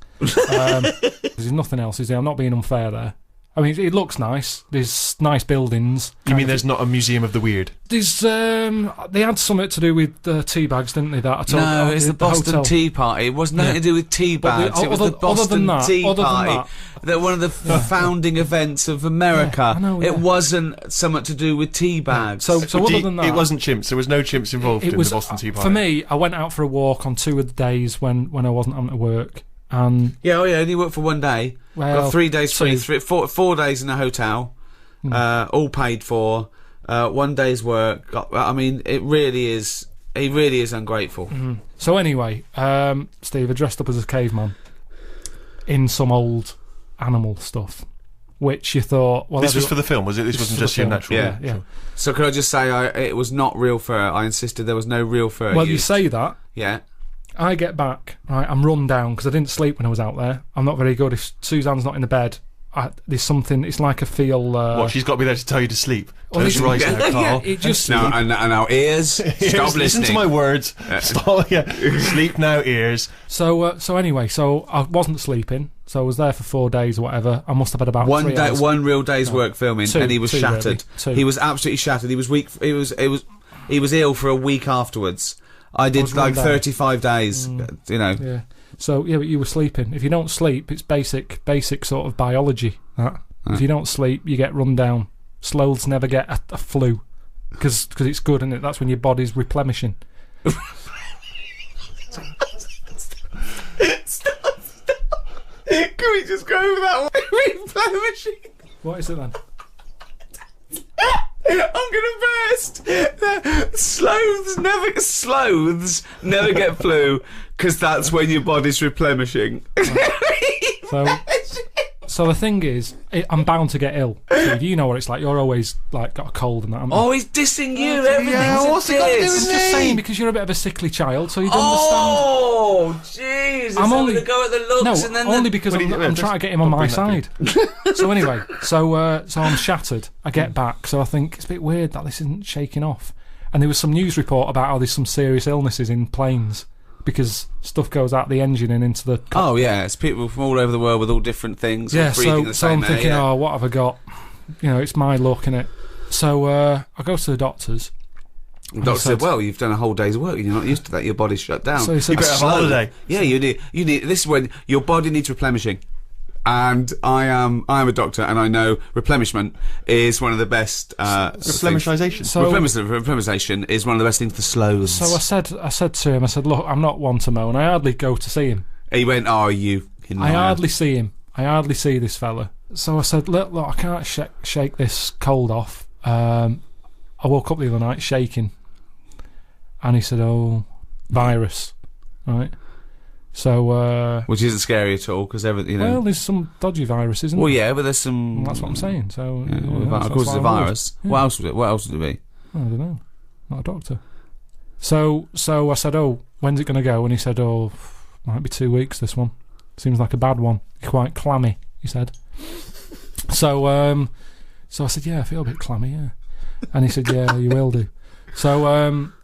There's nothing else, is there? I'm not being unfair there. I mean, it looks nice. There's nice buildings. You mean there's not a museum of the weird? There's they had something to do with tea bags, didn't they? No, it's the Boston hotel. Tea Party. It was nothing to do with tea bags. It was the Boston Tea Party. That one of the founding events of America. I know, It wasn't something to do with tea bags. So other than that, it wasn't chimps. There was no chimps involved in the Boston Tea Party. For me, I went out for a walk on 2 of the days when I wasn't having to work. And only worked for 1 day. Well, got 3 days free, 4 days in a hotel, all paid for. 1 day's work. I mean, it really is. He really is ungrateful. So anyway, Steve, I dressed up as a caveman in some old animal stuff, which you thought. Well, this was for the film, was it? This wasn't just your natural. Yeah. Sure. So could I just say, it was not real fur. I insisted there was no real fur. Well, you say that. Yeah. I get back, right, I'm run down because I didn't sleep when I was out there. I'm not very good. If Suzanne's not in the bed, there's something, it's like I feel... What, she's got to be there to tell you to sleep? Close your eyes now, Karl. It just... No, and our ears, stop listening. Listen to my words. Stop, sleep now, ears. So anyway, I wasn't sleeping, so I was there for 4 days or whatever. I must have had about 3 hours. One real day's work filming, and he was shattered. Really. He was absolutely shattered. He was weak. He was ill for a week afterwards. I did like 35 days, Yeah. So, but you were sleeping. If you don't sleep, it's basic sort of biology. If you don't sleep, you get run down. Sloths never get a flu. Because it's good, isn't it? That's when your body's replenishing. Stop. Can we just go over that one? Replenishing. What is it then? I'm gonna burst. Sloths never get flu because that's when your body's replenishing. So So the thing is, I'm bound to get ill. Steve, you know what it's like. You're always like got a cold and that. Oh, he's dissing you. Everything's what's it got to do with I'm just saying because you're a bit of a sickly child, so you don't Oh, jeez. I'm only going to go at the looks and then only because I'm trying to get him on my side. So anyway, so I'm shattered. I get back, so I think it's a bit weird that this isn't shaking off. And there was some news report about how there's some serious illnesses in planes because stuff goes out the engine and into the... Oh, yeah, it's people from all over the world with all different things. Yeah, breathing the so same I'm thinking, air. oh, what have I got? You know, it's my luck, innit? So I go to the doctors. The doctor said, well, you've done a whole day's work and you're not used to that. Your body's shut down. So he said, You better have a holiday. Yeah, you need. This is when your body needs replenishing. And I am a doctor, and I know replenishment is one of the best. Replenishization. Replenishization is one of the best things for slows. So I said to him, I said, look, I'm not one to moan. I hardly go to see him. He went, oh, you. I hardly see him. I hardly see this fella. So I said, look, I can't shake this cold off. I woke up the other night shaking, and he said, oh, virus, right? So, which isn't scary at all because everything. Well, there's some dodgy virus, isn't there? Well, yeah, but there's some. Well, that's what I'm saying. So, of course, it's a virus. Yeah. What else would it? What else would it be? I don't know. Not a doctor. So I said, oh, when's it going to go? And he said, oh, might be 2 weeks. This one seems like a bad one. Quite clammy, he said. So I said, yeah, I feel a bit clammy, yeah. And he said, yeah, you will do. So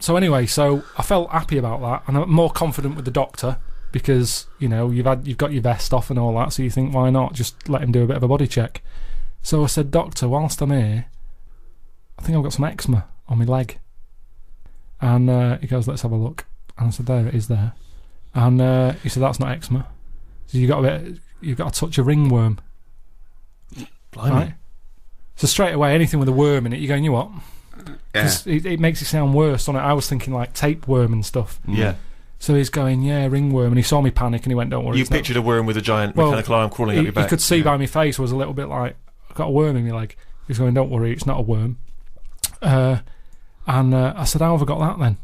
anyway, so I felt happy about that, and I'm more confident with the doctor. Because, you know, you've got your vest off and all that, so you think, why not just let him do a bit of a body check? So I said, doctor, whilst I'm here, I think I've got some eczema on my leg. And he goes, let's have a look. And I said, there it is there. And he said, that's not eczema. So you've got to touch a ringworm. Blimey. Right? So straight away, anything with a worm in it, you're going, you what? Yeah. It makes it sound worse, doesn't it? I was thinking like tapeworm and stuff. Yeah. So he's going, yeah, ringworm, and he saw me panic, and he went, don't worry. You pictured a worm with a giant mechanical arm crawling up your back. You could see by my face was a little bit like, I've got a worm in my leg. He's going, don't worry, it's not a worm. And I said, how have I got that then?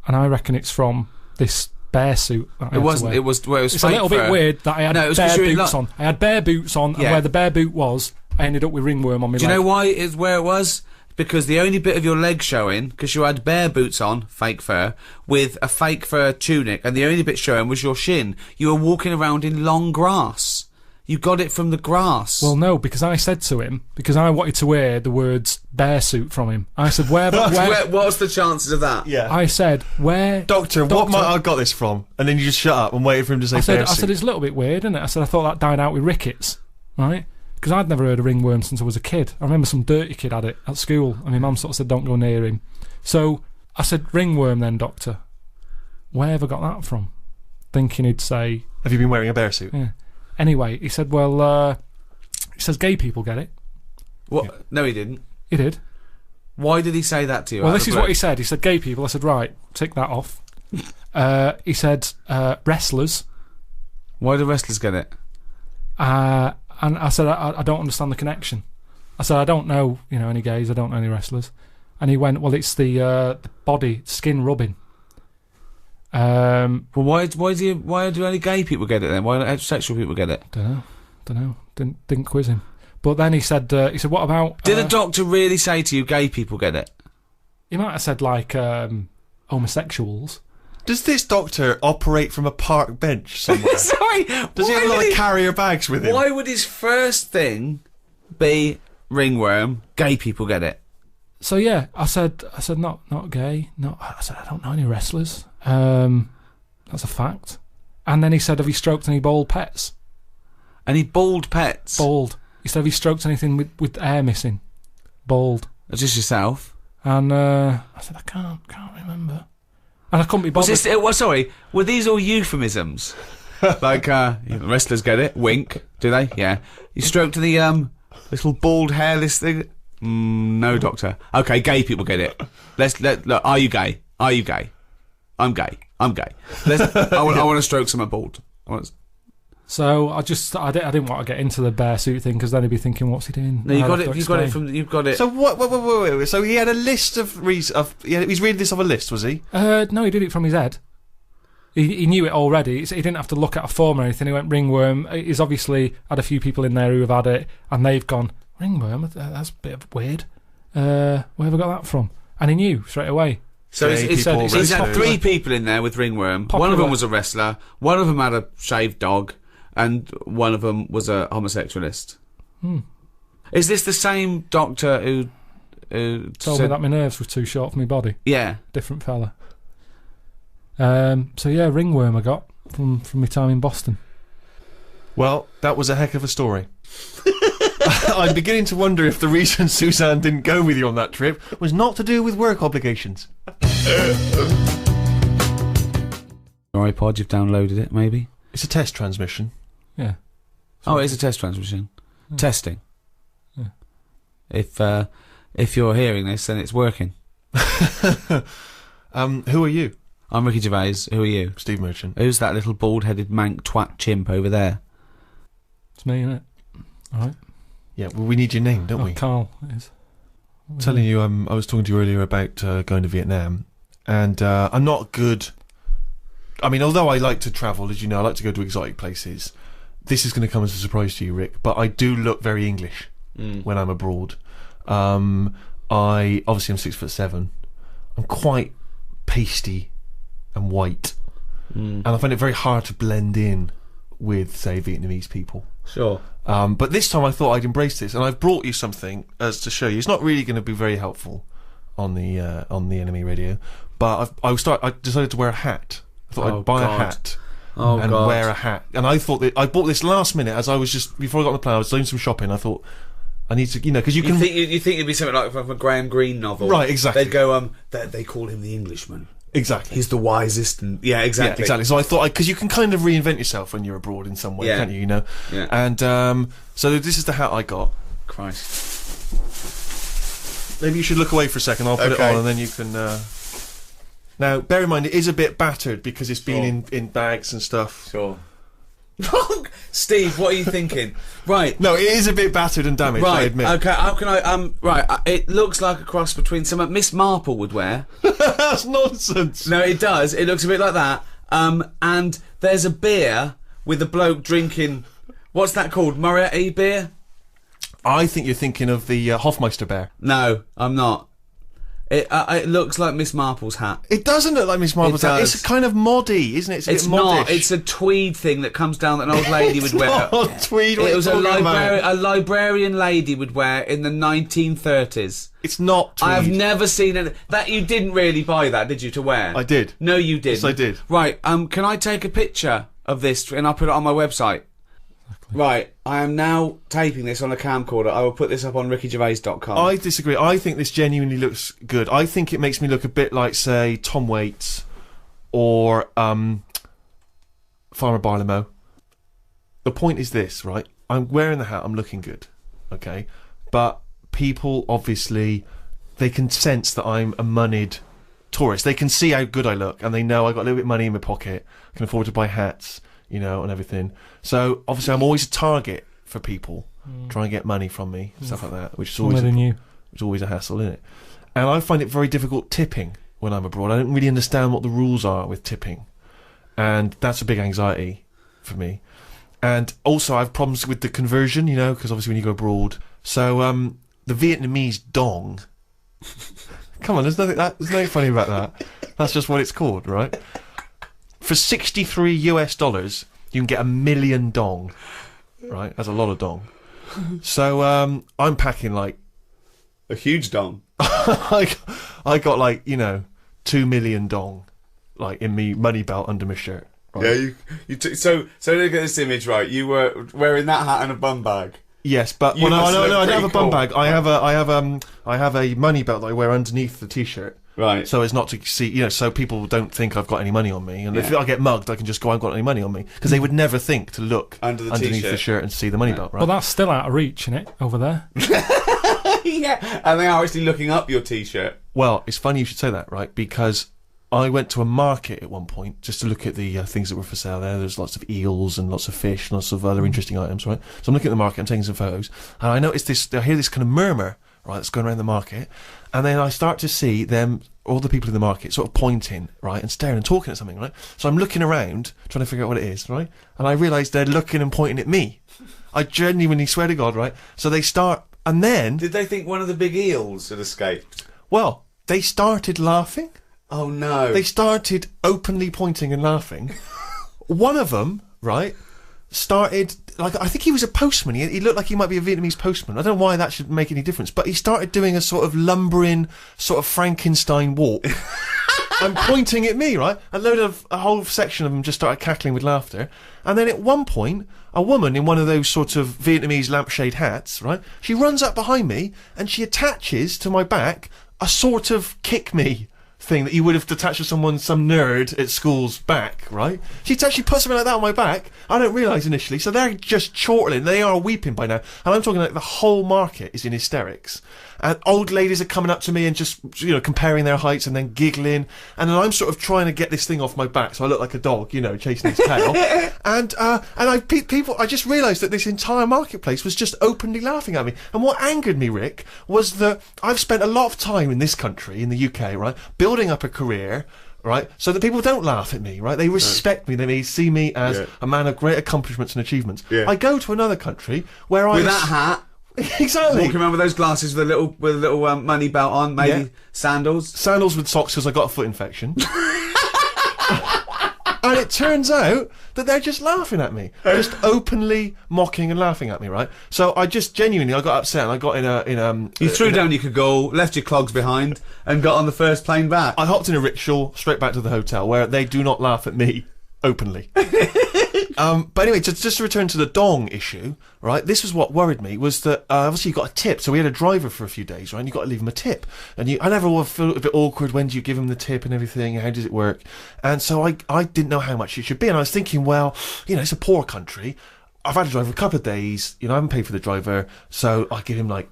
And I reckon it's from this bear suit that I had to wear. It's a little bit weird that I had bare boots on. I had bare boots on, and where the bare boot was, I ended up with ringworm on my leg. Do you know why it's where it was? Because the only bit of your leg showing, because you had bare boots on, fake fur, with a fake fur tunic, and the only bit showing was your shin. You were walking around in long grass. You got it from the grass. Well, no, because I said to him, because I wanted to wear the words bear suit from him. I said, where what's the chances of that? Yeah. I said, where... Doctor, what might I got this from? And then you just shut up and waited for him to say bear suit. I said, it's a little bit weird, isn't it? I said, I thought that died out with rickets, right? Because I'd never heard of ringworm since I was a kid. I remember some dirty kid had it at school, and my mum sort of said, don't go near him. So I said, ringworm then, doctor. Where have I got that from? Thinking he'd say... Have you been wearing a bear suit? Yeah. Anyway, he said, well, he says gay people get it. What? Yeah. No, he didn't. He did. Why did he say that to you? Well, this is what he said. He said gay people. I said, right, tick that off. He said wrestlers. Why do wrestlers get it? And I said, I don't understand the connection. I said, I don't know, any gays. I don't know any wrestlers. And he went, well, it's the body, skin rubbing. Well, why do only gay people get it then? Why don't heterosexual people get it? Don't know. Didn't quiz him. But then he said, what about... Did a doctor really say to you, gay people get it? He might have said, like, homosexuals. Does this doctor operate from a park bench somewhere? Sorry, does he have a lot of carrier bags with him? Why would his first thing be ringworm? Gay people get it. So yeah, I said not gay. I said I don't know any wrestlers. That's a fact. And then he said, have you stroked any bald pets? Any bald pets? Bald. He said, have you stroked anything with hair missing? Bald. Just yourself. And I said, I can't remember. And I couldn't be bothered. Sorry, were these all euphemisms? Like, wrestlers get it. Wink. Do they? Yeah. You stroked the little bald hairless thing. No, doctor. Okay, gay people get it. Look. Are you gay? Are you gay? I'm gay. I want to stroke someone bald. So I didn't want to get into the bear suit thing because then he'd be thinking, what's he doing? No, you've got it. So wait. So he had a list of reasons. He's reading this off a list, was he? No, he did it from his head. He knew it already. He didn't have to look at a form or anything. He went ringworm. He's obviously had a few people in there who have had it, and they've gone, ringworm? That's a bit of weird. Where have I got that from? And he knew straight away. So he's had 3 people in there with ringworm. Popular. One of them was a wrestler. One of them had a shaved dog, and one of them was a homosexualist. Is this the same doctor who told me that my nerves were too short for my body? Yeah, different fella. So yeah, ringworm I got from my time in Boston. Well, that was a heck of a story. I'm beginning to wonder if the reason Suzanne didn't go with you on that trip was not to do with work obligations. Your iPod, you've downloaded it, maybe? It's a test transmission. Yeah. Oh, it is a test transmission. Yeah. Testing. Yeah. If you're hearing this, then it's working. Who are you? I'm Ricky Gervais. Who are you? Steve Merchant. Who's that little bald-headed mank twat chimp over there? It's me, innit? All right. Yeah, well, we need your name, don't we? Carl is. Telling you, I was talking to you earlier about going to Vietnam, and I'm not good. I mean, although I like to travel, as you know, I like to go to exotic places. This is going to come as a surprise to you, Rick, but I do look very English when I'm abroad. Obviously I'm 6'7". I'm quite pasty and white, and I find it very hard to blend in with, say, Vietnamese people. Sure. But this time I thought I'd embrace this, and I've brought you something as to show you. It's not really going to be very helpful on the NME radio, but I decided to wear a hat. I thought I'd buy a hat and wear a hat. And I thought that I bought this last minute as I was just before I got on the plane. I was doing some shopping. I thought I need to, because you can. You think it'd be something like from a Graham Greene novel, right? Exactly. They'd go, they call him the Englishman. Exactly. He's the wisest, and exactly. Yeah, exactly. So I thought, because you can kind of reinvent yourself when you're abroad in some way, can't you? Yeah. And so this is the hat I got. Christ. Maybe you should look away for a second. I'll put it on, and then you can. Now, bear in mind, it is a bit battered because it's been in bags and stuff. Sure. Steve, what are you thinking? Right. No, it is a bit battered and damaged, I admit. Okay, how can I... right, it looks like a cross between something Miss Marple would wear. That's nonsense. No, it does. It looks a bit like that. And there's a beer with a bloke drinking... What's that called? Moretti beer? I think you're thinking of the Hofmeister bear. No, I'm not. It looks like Miss Marple's hat. It doesn't look like Miss Marple's hat. It's kind of moddy, isn't it? It's not. It's a tweed thing that comes down that an old lady would wear. Not tweed. It was a librarian lady would wear in the 1930s. It's not tweed. I have never seen it. That you didn't really buy that, did you, to wear? I did. No, you didn't. Yes, I did. Right. Can I take a picture of this and I'll put it on my website? Right, I am now taping this on a camcorder. I will put this up on rickygervais.com. I disagree. I think this genuinely looks good. I think it makes me look a bit like, say, Tom Waits or Farmer Barlow. The point is this, right? I'm wearing the hat, I'm looking good, okay? But people, obviously, they can sense that I'm a moneyed tourist. They can see how good I look, and they know I got a little bit of money in my pocket, can afford to buy hats, and everything. So obviously I'm always a target for people trying to get money from me, stuff like that, which is always a hassle, isn't it? And I find it very difficult tipping when I'm abroad. I don't really understand what the rules are with tipping, and that's a big anxiety for me. And also I have problems with the conversion, because obviously when you go abroad. So the Vietnamese dong. Come on, there's nothing funny about that. That's just what it's called, right? For $63 US, you can get 1 million dong, right? That's a lot of dong. So I'm packing like a huge dong. I got 2 million dong, in me money belt under my shirt. Right? Yeah, so look at this image, right? You were wearing that hat and a bum bag. Yes, but I don't have a bum bag. I have a money belt that I wear underneath the t-shirt. Right. So as not to see, so people don't think I've got any money on me. And if I get mugged, I can just go, I've got any money on me. Because they would never think to look underneath the shirt and see the money belt, right? Well, that's still out of reach, isn't it, over there? Yeah, and they are actually looking up your t-shirt. Well, it's funny you should say that, right? Because I went to a market at one point just to look at the things that were for sale there. There's lots of eels and lots of fish and lots of other interesting items, right? So I'm looking at the market, I'm taking some photos, and I noticed this, I hear this kind of murmur, right, that's going around the market, and then I start to see them all the people in the market sort of pointing, right, and staring and talking at something, right? So I'm looking around, trying to figure out what it is, right? And I realise they're looking and pointing at me. I genuinely swear to God, right? So they start, and then... Did they think one of the big eels had escaped? Well, they started laughing. Oh, no. They started openly pointing and laughing. One of them, right, started... Like, I think he was a postman. He looked like he might be a Vietnamese postman. I don't know why that should make any difference. But he started doing a sort of lumbering, sort of Frankenstein walk. And pointing at me, right? A whole section of them just started cackling with laughter. And then at one point, a woman in one of those sort of Vietnamese lampshade hats, right? She runs up behind me and she attaches to my back a sort of kick me thing that you would have attached to some nerd at school's back, right? She actually put something like that on my back. I don't realise initially, so they're just chortling. They are weeping by now, and I'm talking like the whole market is in hysterics. And old ladies are coming up to me and just, you know, comparing their heights and then giggling. And then I'm sort of trying to get this thing off my back, so I look like a dog, you know, chasing its tail. And I just realised that this entire marketplace was just openly laughing at me. And what angered me, Rick, was that I've spent a lot of time in this country, in the UK, right, building up a career, right, so that people don't laugh at me, right? They respect me. They see me as a man of great accomplishments and achievements. I go to another country where with that hat. Exactly. Walking around with those glasses with a little money belt on, maybe sandals. Sandals with socks because I got a foot infection. And it turns out that they're just laughing at me, just openly mocking and laughing at me, right? So I just genuinely, I got upset and I got You threw down your cagoule, left your clogs behind, and got on the first plane back. I hopped in a rickshaw straight back to the hotel where they do not laugh at me openly. But anyway, just to return to the dong issue, right? This was what worried me, was that obviously you got a tip. So we had a driver for a few days, right? And you got to leave him a tip. And I never feel a bit awkward. When do you give him the tip and everything? How does it work? And so I didn't know how much it should be. And I was thinking, well, you know, it's a poor country. I've had a driver a couple of days. You know, I haven't paid for the driver, so I give him like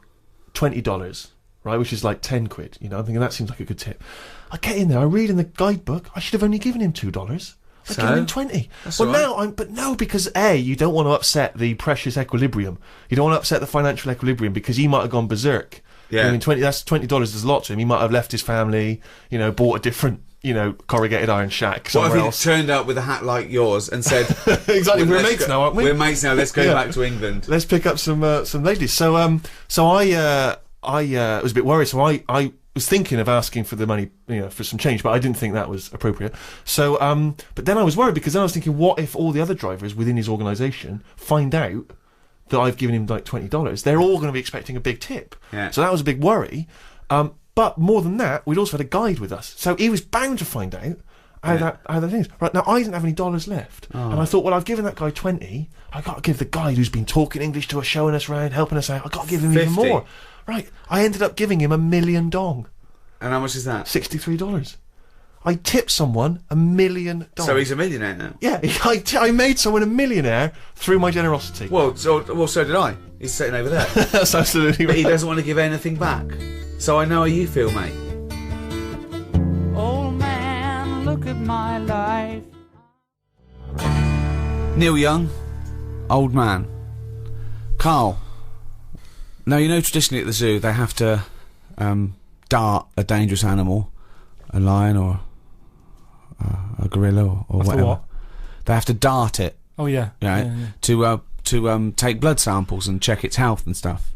$20, right? Which is like 10 quid. You know, I'm thinking that seems like a good tip. I get in there. I read in the guidebook. I should have only given him $2. I give him 20. Well, right. Now because you don't want to upset the precious equilibrium. You don't want to upset the financial equilibrium because he might have gone berserk. Yeah. I mean, that's $20 is a lot to him. He might have left his family, you know, bought a different, you know, corrugated iron shack somewhere else. What else. if he turned up with a hat like yours and said, exactly, we're mates now, aren't we? We're mates now. Let's go back to England. Let's pick up some ladies. So I was a bit worried. So I was thinking of asking for the money, you know, for some change, but I didn't think that was appropriate. So, but then I was worried because then I was thinking, what if all the other drivers within his organisation find out that I've given him like $20? They're all going to be expecting a big tip. Yeah. So that was a big worry. But more than that, we'd also had a guide with us, so he was bound to find out how that thing is. Right, now I didn't have any dollars left, and I thought, well, I've given that guy 20. I got to give the guide who's been talking English to us, showing us around, helping us out. I got to give him 50. even more. Right, I ended up giving him $1 million dong. And how much is that? $63. I tipped someone $1 million. So he's a millionaire now. Yeah, I made someone a millionaire through my generosity. Well, so did I. He's sitting over there. That's absolutely right. But he doesn't want to give anything back. So I know how you feel, mate. Old man, look at my life. Neil Young, old man. Karl. Now, you know, traditionally at the zoo they have to dart a dangerous animal, a lion or a gorilla or whatever. What? They have to dart it. Oh yeah. Right? Yeah. To take blood samples and check its health and stuff.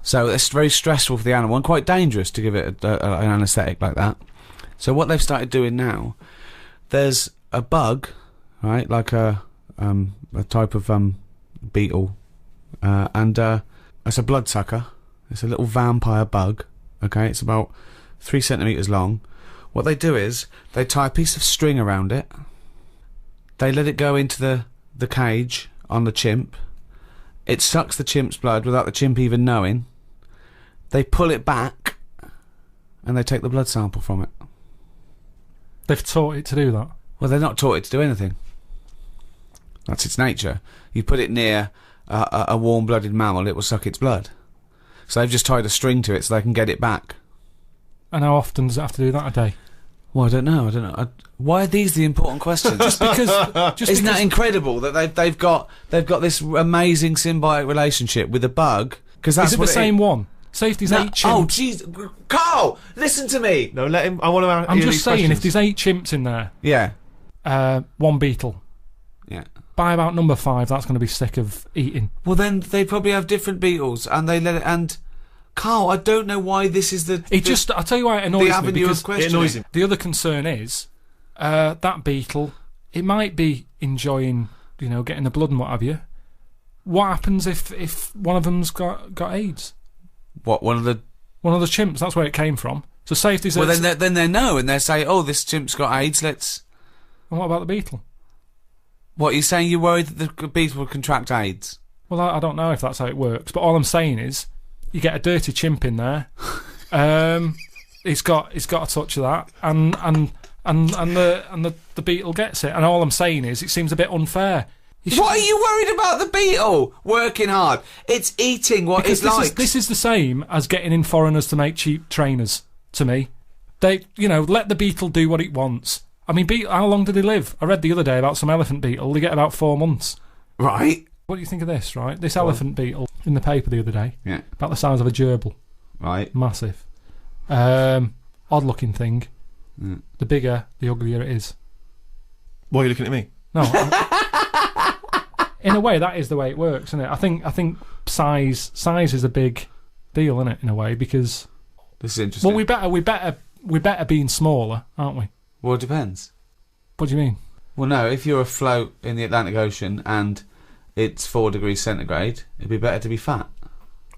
So it's very stressful for the animal and quite dangerous to give it an anaesthetic like that. So what they've started doing now, there's a bug, right, like a type of beetle, and it's a bloodsucker. It's a little vampire bug. Okay, it's about 3 centimetres long. What they do is they tie a piece of string around it. They let it go into the cage on the chimp. It sucks the chimp's blood without the chimp even knowing. They pull it back and they take the blood sample from it. They've taught it to do that? Well, they're not taught it to do anything. That's its nature. You put it near a warm-blooded mammal, it will suck its blood. So they've just tied a string to it so they can get it back. And how often does it have to do that a day? Well, I don't know. Why are these the important questions? Isn't that incredible that they've got this amazing symbiotic relationship with a bug? Because that's is it the same one? Say if there's No, 8 chimps. oh, jeez. Carl, listen to me. No, let him. I want to. I'm just saying, if there's 8 chimps in there, Yeah. 1 beetle. Yeah. By about number 5, that's going to be sick of eating. Well, then they probably have different beetles, and they let it. And Carl, I don't know why this is the. I'll tell you why it annoys the me, avenue because of questioning. it annoys him. the other concern is that beetle. It might be enjoying, getting the blood and what have you. What happens if one of them's got AIDS? What, one of the chimps? That's where it came from. So say if there's Well, then they know, and they say, "Oh, this chimp's got AIDS. Let's." And what about the beetle? What, are you saying? You're worried that the beetle will contract AIDS? Well, I don't know if that's how it works, but all I'm saying is, you get a dirty chimp in there. It's got a touch of that, and the beetle gets it. And all I'm saying is, it seems a bit unfair. What are you worried about the beetle? Working hard. It's eating what it likes. This is the same as getting in foreigners to make cheap trainers, to me. They, let the beetle do what it wants. I mean, how long do they live? I read the other day about some elephant beetle. They get about 4 months. Right. What do you think of this, right? This elephant beetle in the paper the other day. Yeah. About the size of a gerbil. Right. Massive. Odd-looking thing. Mm. The bigger, the uglier it is. Why are you looking at me? No. In a way, that is the way it works, isn't it? I think size is a big deal, isn't it? In a way, because This is interesting. well, we better being smaller, aren't we? Well, it depends. What do you mean? Well, no, if you're afloat in the Atlantic Ocean and it's 4 degrees centigrade, it'd be better to be fat.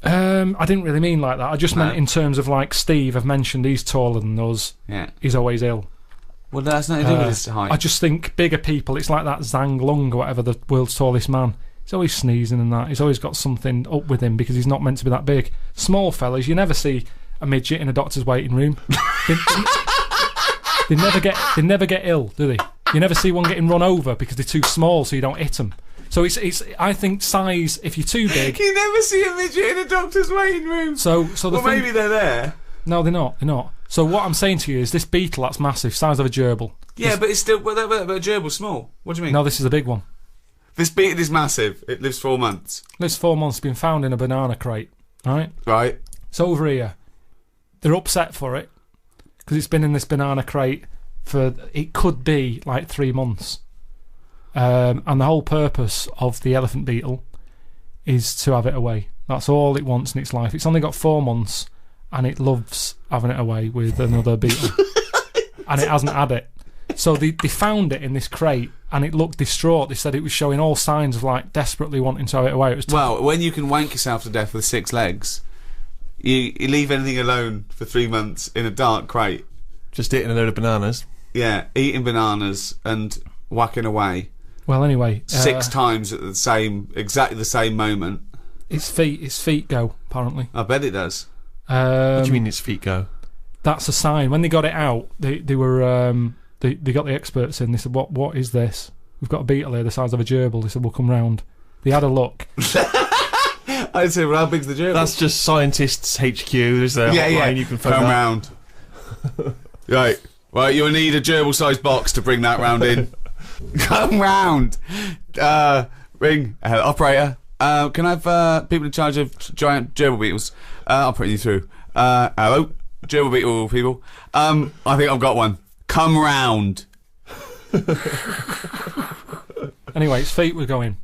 I didn't really mean like that. I just meant in terms of, like, Steve. I've mentioned he's taller than us. Yeah. He's always ill. Well, that's nothing to do with his height. I just think bigger people, it's like that Zhang Lung or whatever, the world's tallest man. He's always sneezing and that. He's always got something up with him because he's not meant to be that big. Small fellas, you never see a midget in a doctor's waiting room. They never get ill, do they? You never see one getting run over because they're too small, so you don't hit them. So it's. I think size. If you're too big, You never see a midget in a doctor's waiting room. so the Well, thing, maybe they're there. no, they're not. They're not. So what I'm saying to you is this beetle that's massive, size of a gerbil. Yeah, but it's still. But a gerbil's small. What do you mean? No, this is a big one. This beetle is massive. It lives 4 months. Lives 4 months. Been found in a banana crate. Right. Right. It's over here. They're upset for it because it's been in this banana crate for, it could be like 3 months. And the whole purpose of the elephant beetle is to have it away. That's all it wants in its life. It's only got 4 months and it loves having it away with another beetle. And it hasn't had it. So they found it in this crate and it looked distraught. They said it was showing all signs of, like, desperately wanting to have it away. It was Well, when you can wank yourself to death with 6 legs, you leave anything alone for 3 months in a dark crate. Just eating a load of bananas. Yeah, eating bananas and whacking away Well, anyway, 6 times at exactly the same moment. its feet go, apparently. I bet it does. What do you mean its feet go? That's a sign. When they got it out, they were they got the experts in. They said, "What is this? We've got a beetle here the size of a gerbil." They said, "We'll come round." They had a look. I said, well, how big's the gerbil? That's just scientists HQ. There's a hotline you can phone come up. round. Right, you'll need a gerbil-sized box to bring that round in. Come round. Ring. Operator. Can I have people in charge of giant gerbil beetles? I'll put you through. Hello? Gerbil beetle people. I think I've got one. Come round. Anyway, its feet were going.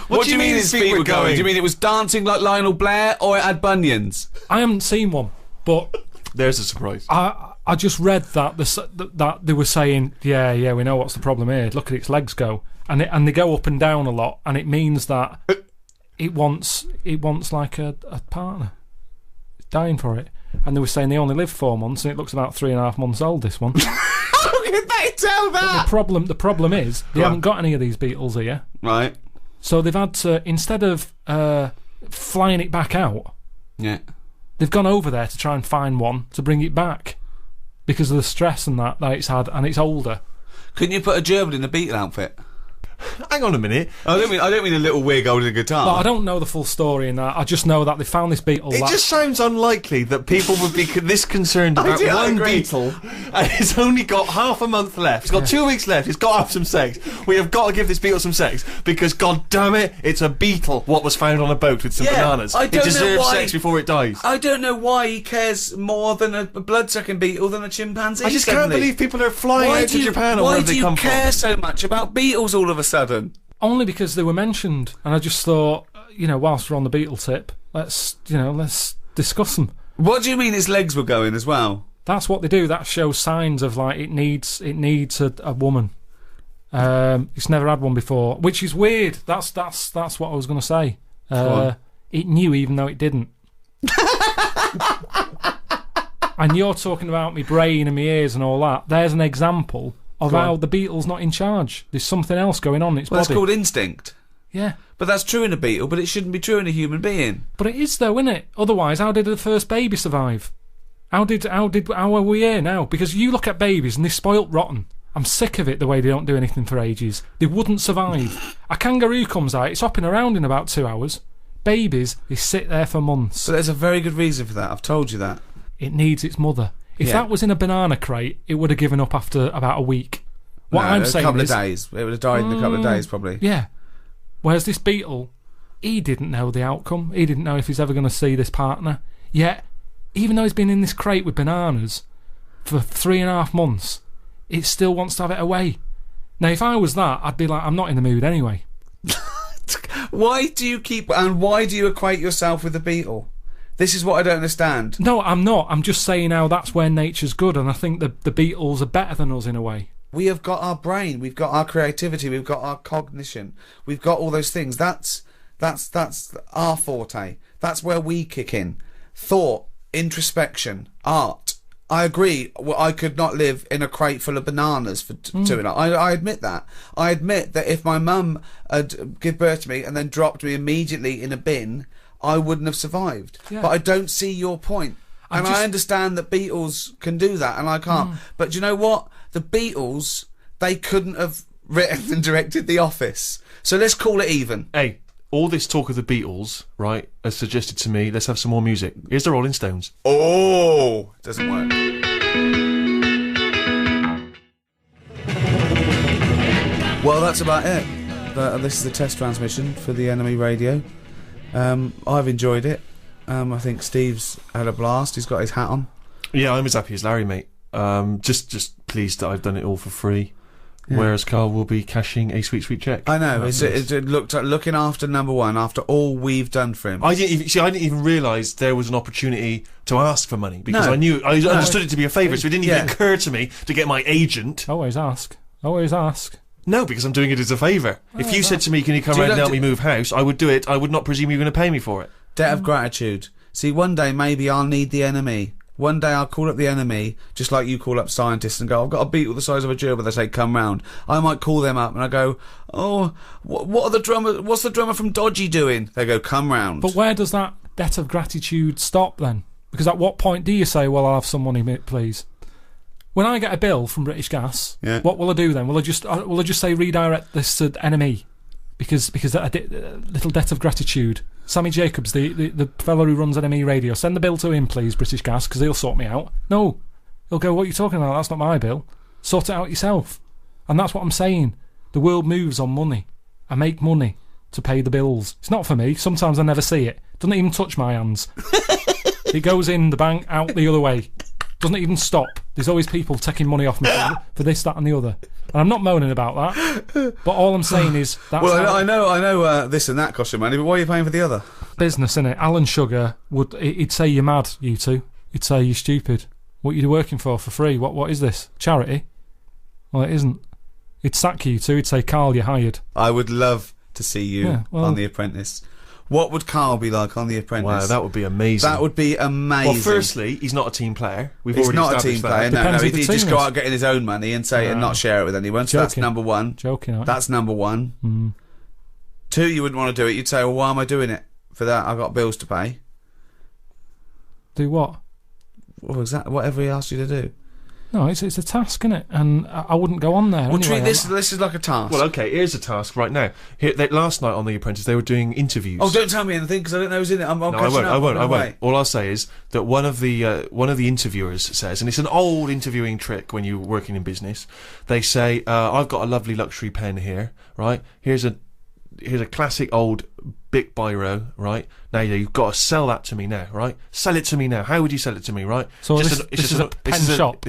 What do you mean its feet were going? Do you mean it was dancing like Lionel Blair or it had bunions? I haven't seen one, but There's a surprise. I just read that that they were saying, yeah, we know what's the problem here. Look at its legs go, and they go up and down a lot, and it means that it wants like a partner. It's dying for it. And they were saying they only live 4 months, and it looks about 3.5 months old. This one. How can they tell that? The problem is they haven't got any of these beetles here, Right. so they've had to, instead of flying it back out, Yeah. they've gone over there to try and find one to bring it back because of the stress and that it's had, and it's older. Couldn't you put a gerbil in a beetle outfit? Hang on a minute. I don't mean a little wig holding a guitar. But I don't know the full story in that. I just know that they found this beetle. It just sounds unlikely that people would be this concerned about one beetle, and it's only got half a month left. It's got 2 weeks left. It's got to have some sex. We have got to give this beetle some sex because, god damn it, it's a beetle. What was found on a boat with some bananas? It deserves sex before it dies. I don't know why he cares more than a blood-sucking beetle than a chimpanzee. I just can't believe people are flying out to Japan or wherever they come from. Why do you care so much about beetles all of a sudden? Only because they were mentioned, and I just thought, whilst we're on the beetle tip, let's discuss them. What do you mean its legs were going as well? That's what they do. That shows signs of like it needs a woman. It's never had one before, which is weird. That's what I was going to say. It knew even though it didn't. And you're talking about my brain and my ears and all that. There's an example of how the beetle's not in charge. There's something else going on in its body. That's called instinct. Yeah. But that's true in a beetle, but it shouldn't be true in a human being. But it is though, isn't it? Otherwise, how did the first baby survive? How are we here now? Because you look at babies and they're spoilt rotten. I'm sick of it, the way they don't do anything for ages. They wouldn't survive. A kangaroo comes out, it's hopping around in about 2 hours. Babies, they sit there for months. But there's a very good reason for that. I've told you that. It needs its mother. If that was in a banana crate, it would have given up after about a week. What I'm saying is... a couple of days. It would have died in a couple of days, probably. Yeah. Whereas this beetle, he didn't know the outcome. He didn't know if he's ever going to see this partner. Yet, even though he's been in this crate with bananas for 3.5 months, it still wants to have it away. Now, if I was that, I'd be like, I'm not in the mood anyway. Why do you equate yourself with the beetle? This is what I don't understand. No, I'm not. I'm just saying how that's where nature's good, and I think the beetles are better than us in a way. We have got our brain, we've got our creativity, we've got our cognition, we've got all those things. That's our forte. That's where we kick in. Thought, introspection, art. I agree. Well, I could not live in a crate full of bananas for 2 hours. I admit that. I admit that if my mum had given birth to me and then dropped me immediately in a bin, I wouldn't have survived. Yeah. But I don't see your point. And I understand that Beatles can do that, and I can't. But do you know what? The Beatles, they couldn't have written and directed The Office. So let's call it even. Hey, all this talk of the Beatles, right, has suggested to me, let's have some more music. Here's the Rolling Stones. Oh, doesn't work. Well, that's about it. This is the test transmission for the NME radio. I've enjoyed it. I think Steve's had a blast. He's got his hat on. Yeah, I'm as happy as Larry, mate. Just pleased that I've done it all for free. Yeah. Whereas Karl will be cashing a sweet check. I know. It looked like looking after number one after all we've done for him. I didn't even realise there was an opportunity to ask for money because I understood it to be a favour. So it didn't even occur to me to get my agent. Always ask. Always ask. No, because I'm doing it as a favour. If you said to me, "Can you come around and help me move house?" I would do it. I would not presume you were going to pay me for it. Debt of gratitude. See, one day maybe I'll need the NME. One day I'll call up the NME, just like you call up scientists and go, "I've got a beetle the size of a gerbil." They say, "Come round." I might call them up and I go, "Oh, what are the drummer? What's the drummer from Dodgy doing?" They go, "Come round." But where does that debt of gratitude stop then? Because at what point do you say, "Well, I'll have some money, please"? When I get a bill from British Gas, what will I do then? Will I just say redirect this to NME? Because that little debt of gratitude. Sammy Jacobs, the fellow who runs NME radio, send the bill to him, please, British Gas, because he'll sort me out. No, he'll go, "What are you talking about? That's not my bill. Sort it out yourself." And that's what I'm saying. The world moves on money. I make money to pay the bills. It's not for me. Sometimes I never see it. Doesn't even touch my hands. It goes in the bank, out the other way. Doesn't even stop. There's always people taking money off me for this, that and the other. And I'm not moaning about that. But all I'm saying is... I know this and that costs you money, but why are you paying for the other? Business, innit? Alan Sugar, he'd say you're mad, you two. He'd say you're stupid. What are you working for free? What is this? Charity? Well, it isn't. He'd sack you two. He'd say, "Karl, you're hired." I would love to see you on The Apprentice. What would Karl be like on The Apprentice? Wow, that would be amazing. That would be amazing. Well, firstly, he's not a team player. He's not a team player. No, he'd just go out getting his own money and say and not share it with anyone. So that's number one. Joking. That's number one. 2, you wouldn't want to do it. You'd say, "Well, why am I doing it? For that, I've got bills to pay." Do what? Well, exactly. Whatever he asked you to do. No, it's a task, isn't it? And I wouldn't go on there. Well, anyway. treat this is like a task. Well, okay, here's a task right now. Last night on The Apprentice, they were doing interviews. Oh, don't tell me anything because I don't know who's in it. No, I won't. All I'll say is that one of the interviewers says, and it's an old interviewing trick when you're working in business. They say, "I've got a lovely luxury pen here, right? Here's a classic old Bic biro, right? Now you've got to sell that to me now, right? Sell it to me now. How would you sell it to me, right? So this is a pen shop.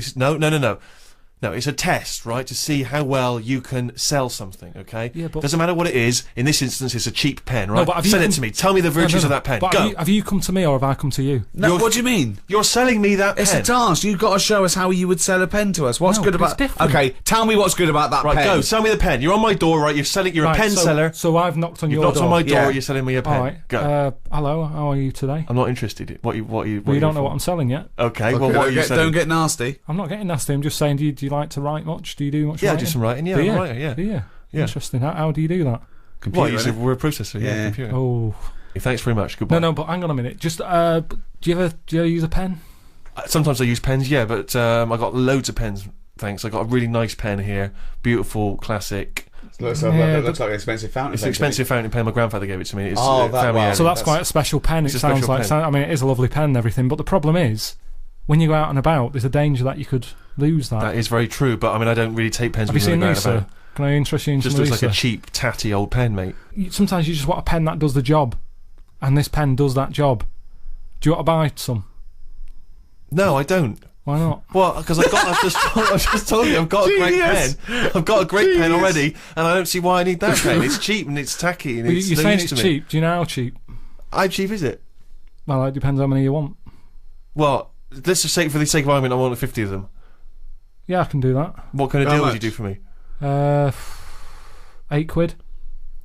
No, it's a test, right, to see how well you can sell something, okay? Yeah, but... Doesn't matter what it is. In this instance, it's a cheap pen, right? No, but Send it to me. Tell me the virtues of that pen. But Go. have you come to me or have I come to you? No, what do you mean? You're selling me that pen. It's a task. You've got to show us how you would sell a pen to us. What's No, good but about... it's different. Okay, tell me what's good about that Right, pen. go. Sell me the pen. You're on my door, right? You're a pen seller. So I've knocked on You've your knocked door. on my door. Yeah. You're selling me a pen. All right. Go. Hello, how are you today? I'm not interested. What you Well, you don't know what I'm selling yet. Okay, well, what are you selling? Don't get nasty. I'm not getting nasty. I'm just saying, do you like to write much? Do you do much Yeah, I writing? do some writing. Yeah, Do I'm you? a writer, yeah. Do you? Yeah. Interesting. How do you do that? Computer, What, you said we're a processor? Yeah. Computer. Oh. Thanks very much. Goodbye. No, but hang on a minute. Just, do you ever use a pen? Sometimes I use pens, yeah, but I got loads of pens, thanks. I got a really nice pen here. Beautiful, classic. Looks like an expensive fountain It's an expensive fountain pen. My grandfather gave it to me. It's Oh, family wow. owned. So that's quite a special pen. It's It a sounds special like. pen. I mean, it is a lovely pen and everything, but the problem is, when you go out and about, there's a danger that you could lose that. That is very true, but I mean, I don't really take pens. Have you when seen I'm these, out and sir? about. Can I interest you in Just some of looks these, like a sir? cheap, tatty old pen, mate. Sometimes you just want a pen that does the job, and this pen does that job. Do you want to buy some? No, I don't. Why not? Well, because I just told you I've got a great pen. I've got a great pen already, and I don't see why I need that pen. It's cheap and it's tacky and Well, it's you're no saying use it's to me. cheap. Do you know how cheap? How cheap is it? Well, it depends how many you want. Well, let's just say for the sake of argument, I want 50 of them. Yeah, I can do that. What kind of How deal would much? you do for me? £8.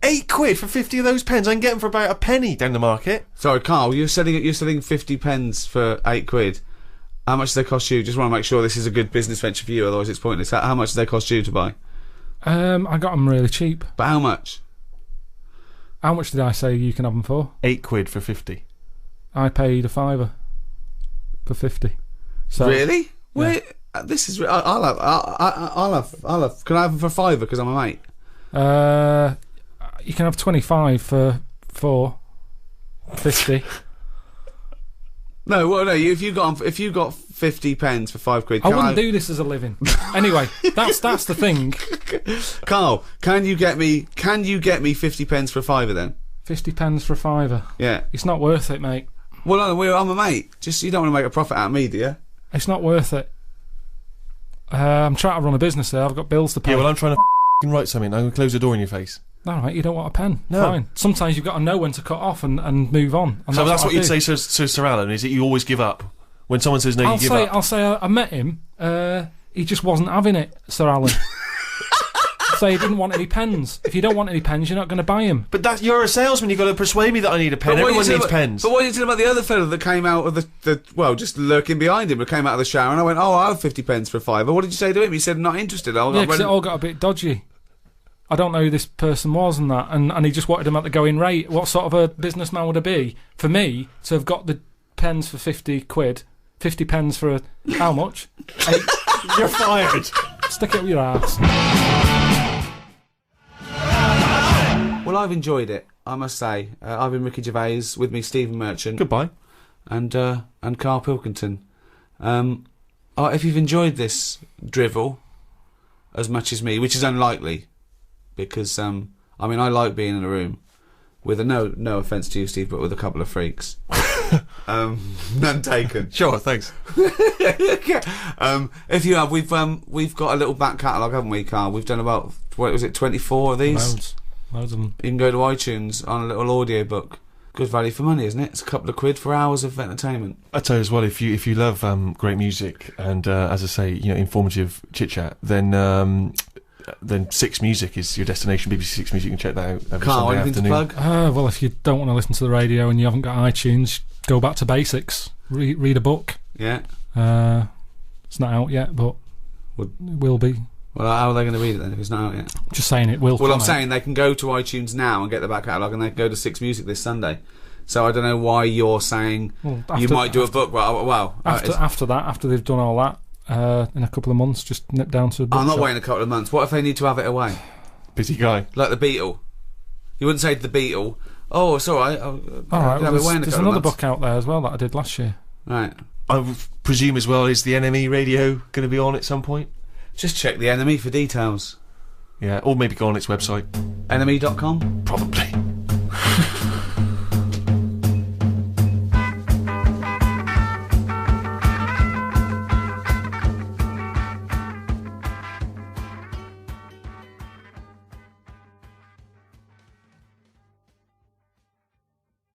£8 for 50 of those pens. I can get them for about a penny down the market. Sorry, Carl, you're selling 50 pens for £8. How much do they cost you? Just want to make sure this is a good business venture for you, otherwise it's pointless. How much do they cost you to buy? I got them really cheap. But how much? How much did I say you can have them for? £8 for 50. I paid a £5 for 50. So Really? Wait, this is. I'll have. Can I have them for £5 because I'm a mate? you can have 25 for 50. No, well, no. If you got 50 pens for £5, I wouldn't do this as a living. Anyway, that's the thing. Carl, can you get me 50 pens for £5 then? 50 pence for a £5. Yeah. It's not worth it, mate. Well, I'm a mate. Just you don't want to make a profit out of me, do you? It's not worth it. I'm trying to run a business there. I've got bills to pay. Yeah, well, I'm trying to write something. I'm going to close the door in your face. All right, you don't want a pen. No. Fine. Sometimes you've got to know when to cut off and move on. And So that's what I you'd do. say to Sir Alan, is that you always give up? When someone says no, you give up. I'll say I met him. He just wasn't having it, Sir Alan. So he didn't want any pens. If you don't want any pens, you're not going to buy them. But you're a salesman. You've got to persuade me that I need a pen. But what Everyone you needs said pens. But what are you telling about the other fellow that came out of the just lurking behind him, that came out of the shower, and I went, I'll have 50 pence for £5. What did you say to him? He said, not interested. Yeah, because it all got a bit dodgy. I don't know who this person was and that, and he just wanted him at the going rate. What sort of a businessman would it be for me to have got the pens for £50, 50 pens for how much? 8. You're fired. Stick it up your ass. Well, I've enjoyed it, I must say. I've been Ricky Gervais, with me Stephen Merchant Goodbye. and Karl Pilkington. If you've enjoyed this drivel as much as me, which is unlikely, because I like being in a room with no offence to you, Steve, but with a couple of freaks. None taken. Sure, thanks. If you have, we've got a little back catalogue, haven't we, Carl? We've done about 24 of these. Loads of them. You can go to iTunes on a little audio book. Good value for money, isn't it? It's a couple of quid for hours of entertainment. I tell you as well, if you love great music and as I say, informative chit chat, then Six Music is your destination. BBC Six Music, you can check that out every Carl, Sunday anything afternoon. to plug? Well, if you don't want to listen to the radio and you haven't got iTunes, go back to basics. Read a book. Yeah. It's not out yet, but it will be. Well, how are they going to read it then if it's not out yet? Just saying it will. Well, come I'm out. saying they can go to iTunes now and get the back catalogue, and they can go to Six Music this Sunday. So I don't know why you're saying Well, you might do a book. Well, after they've done all that, in a couple of months. Just nip down to a bookshop. I'm not waiting a couple of months. What if they need to have it away? Busy guy. Like the Beatle. You wouldn't say to the Beatle, "Oh, it's all right. All right, well, there's another book out there as well that I did last year. Right. I would presume as well, is the NME radio going to be on at some point? Just check the NME for details. Yeah, or maybe go on its website. NME.com? Probably.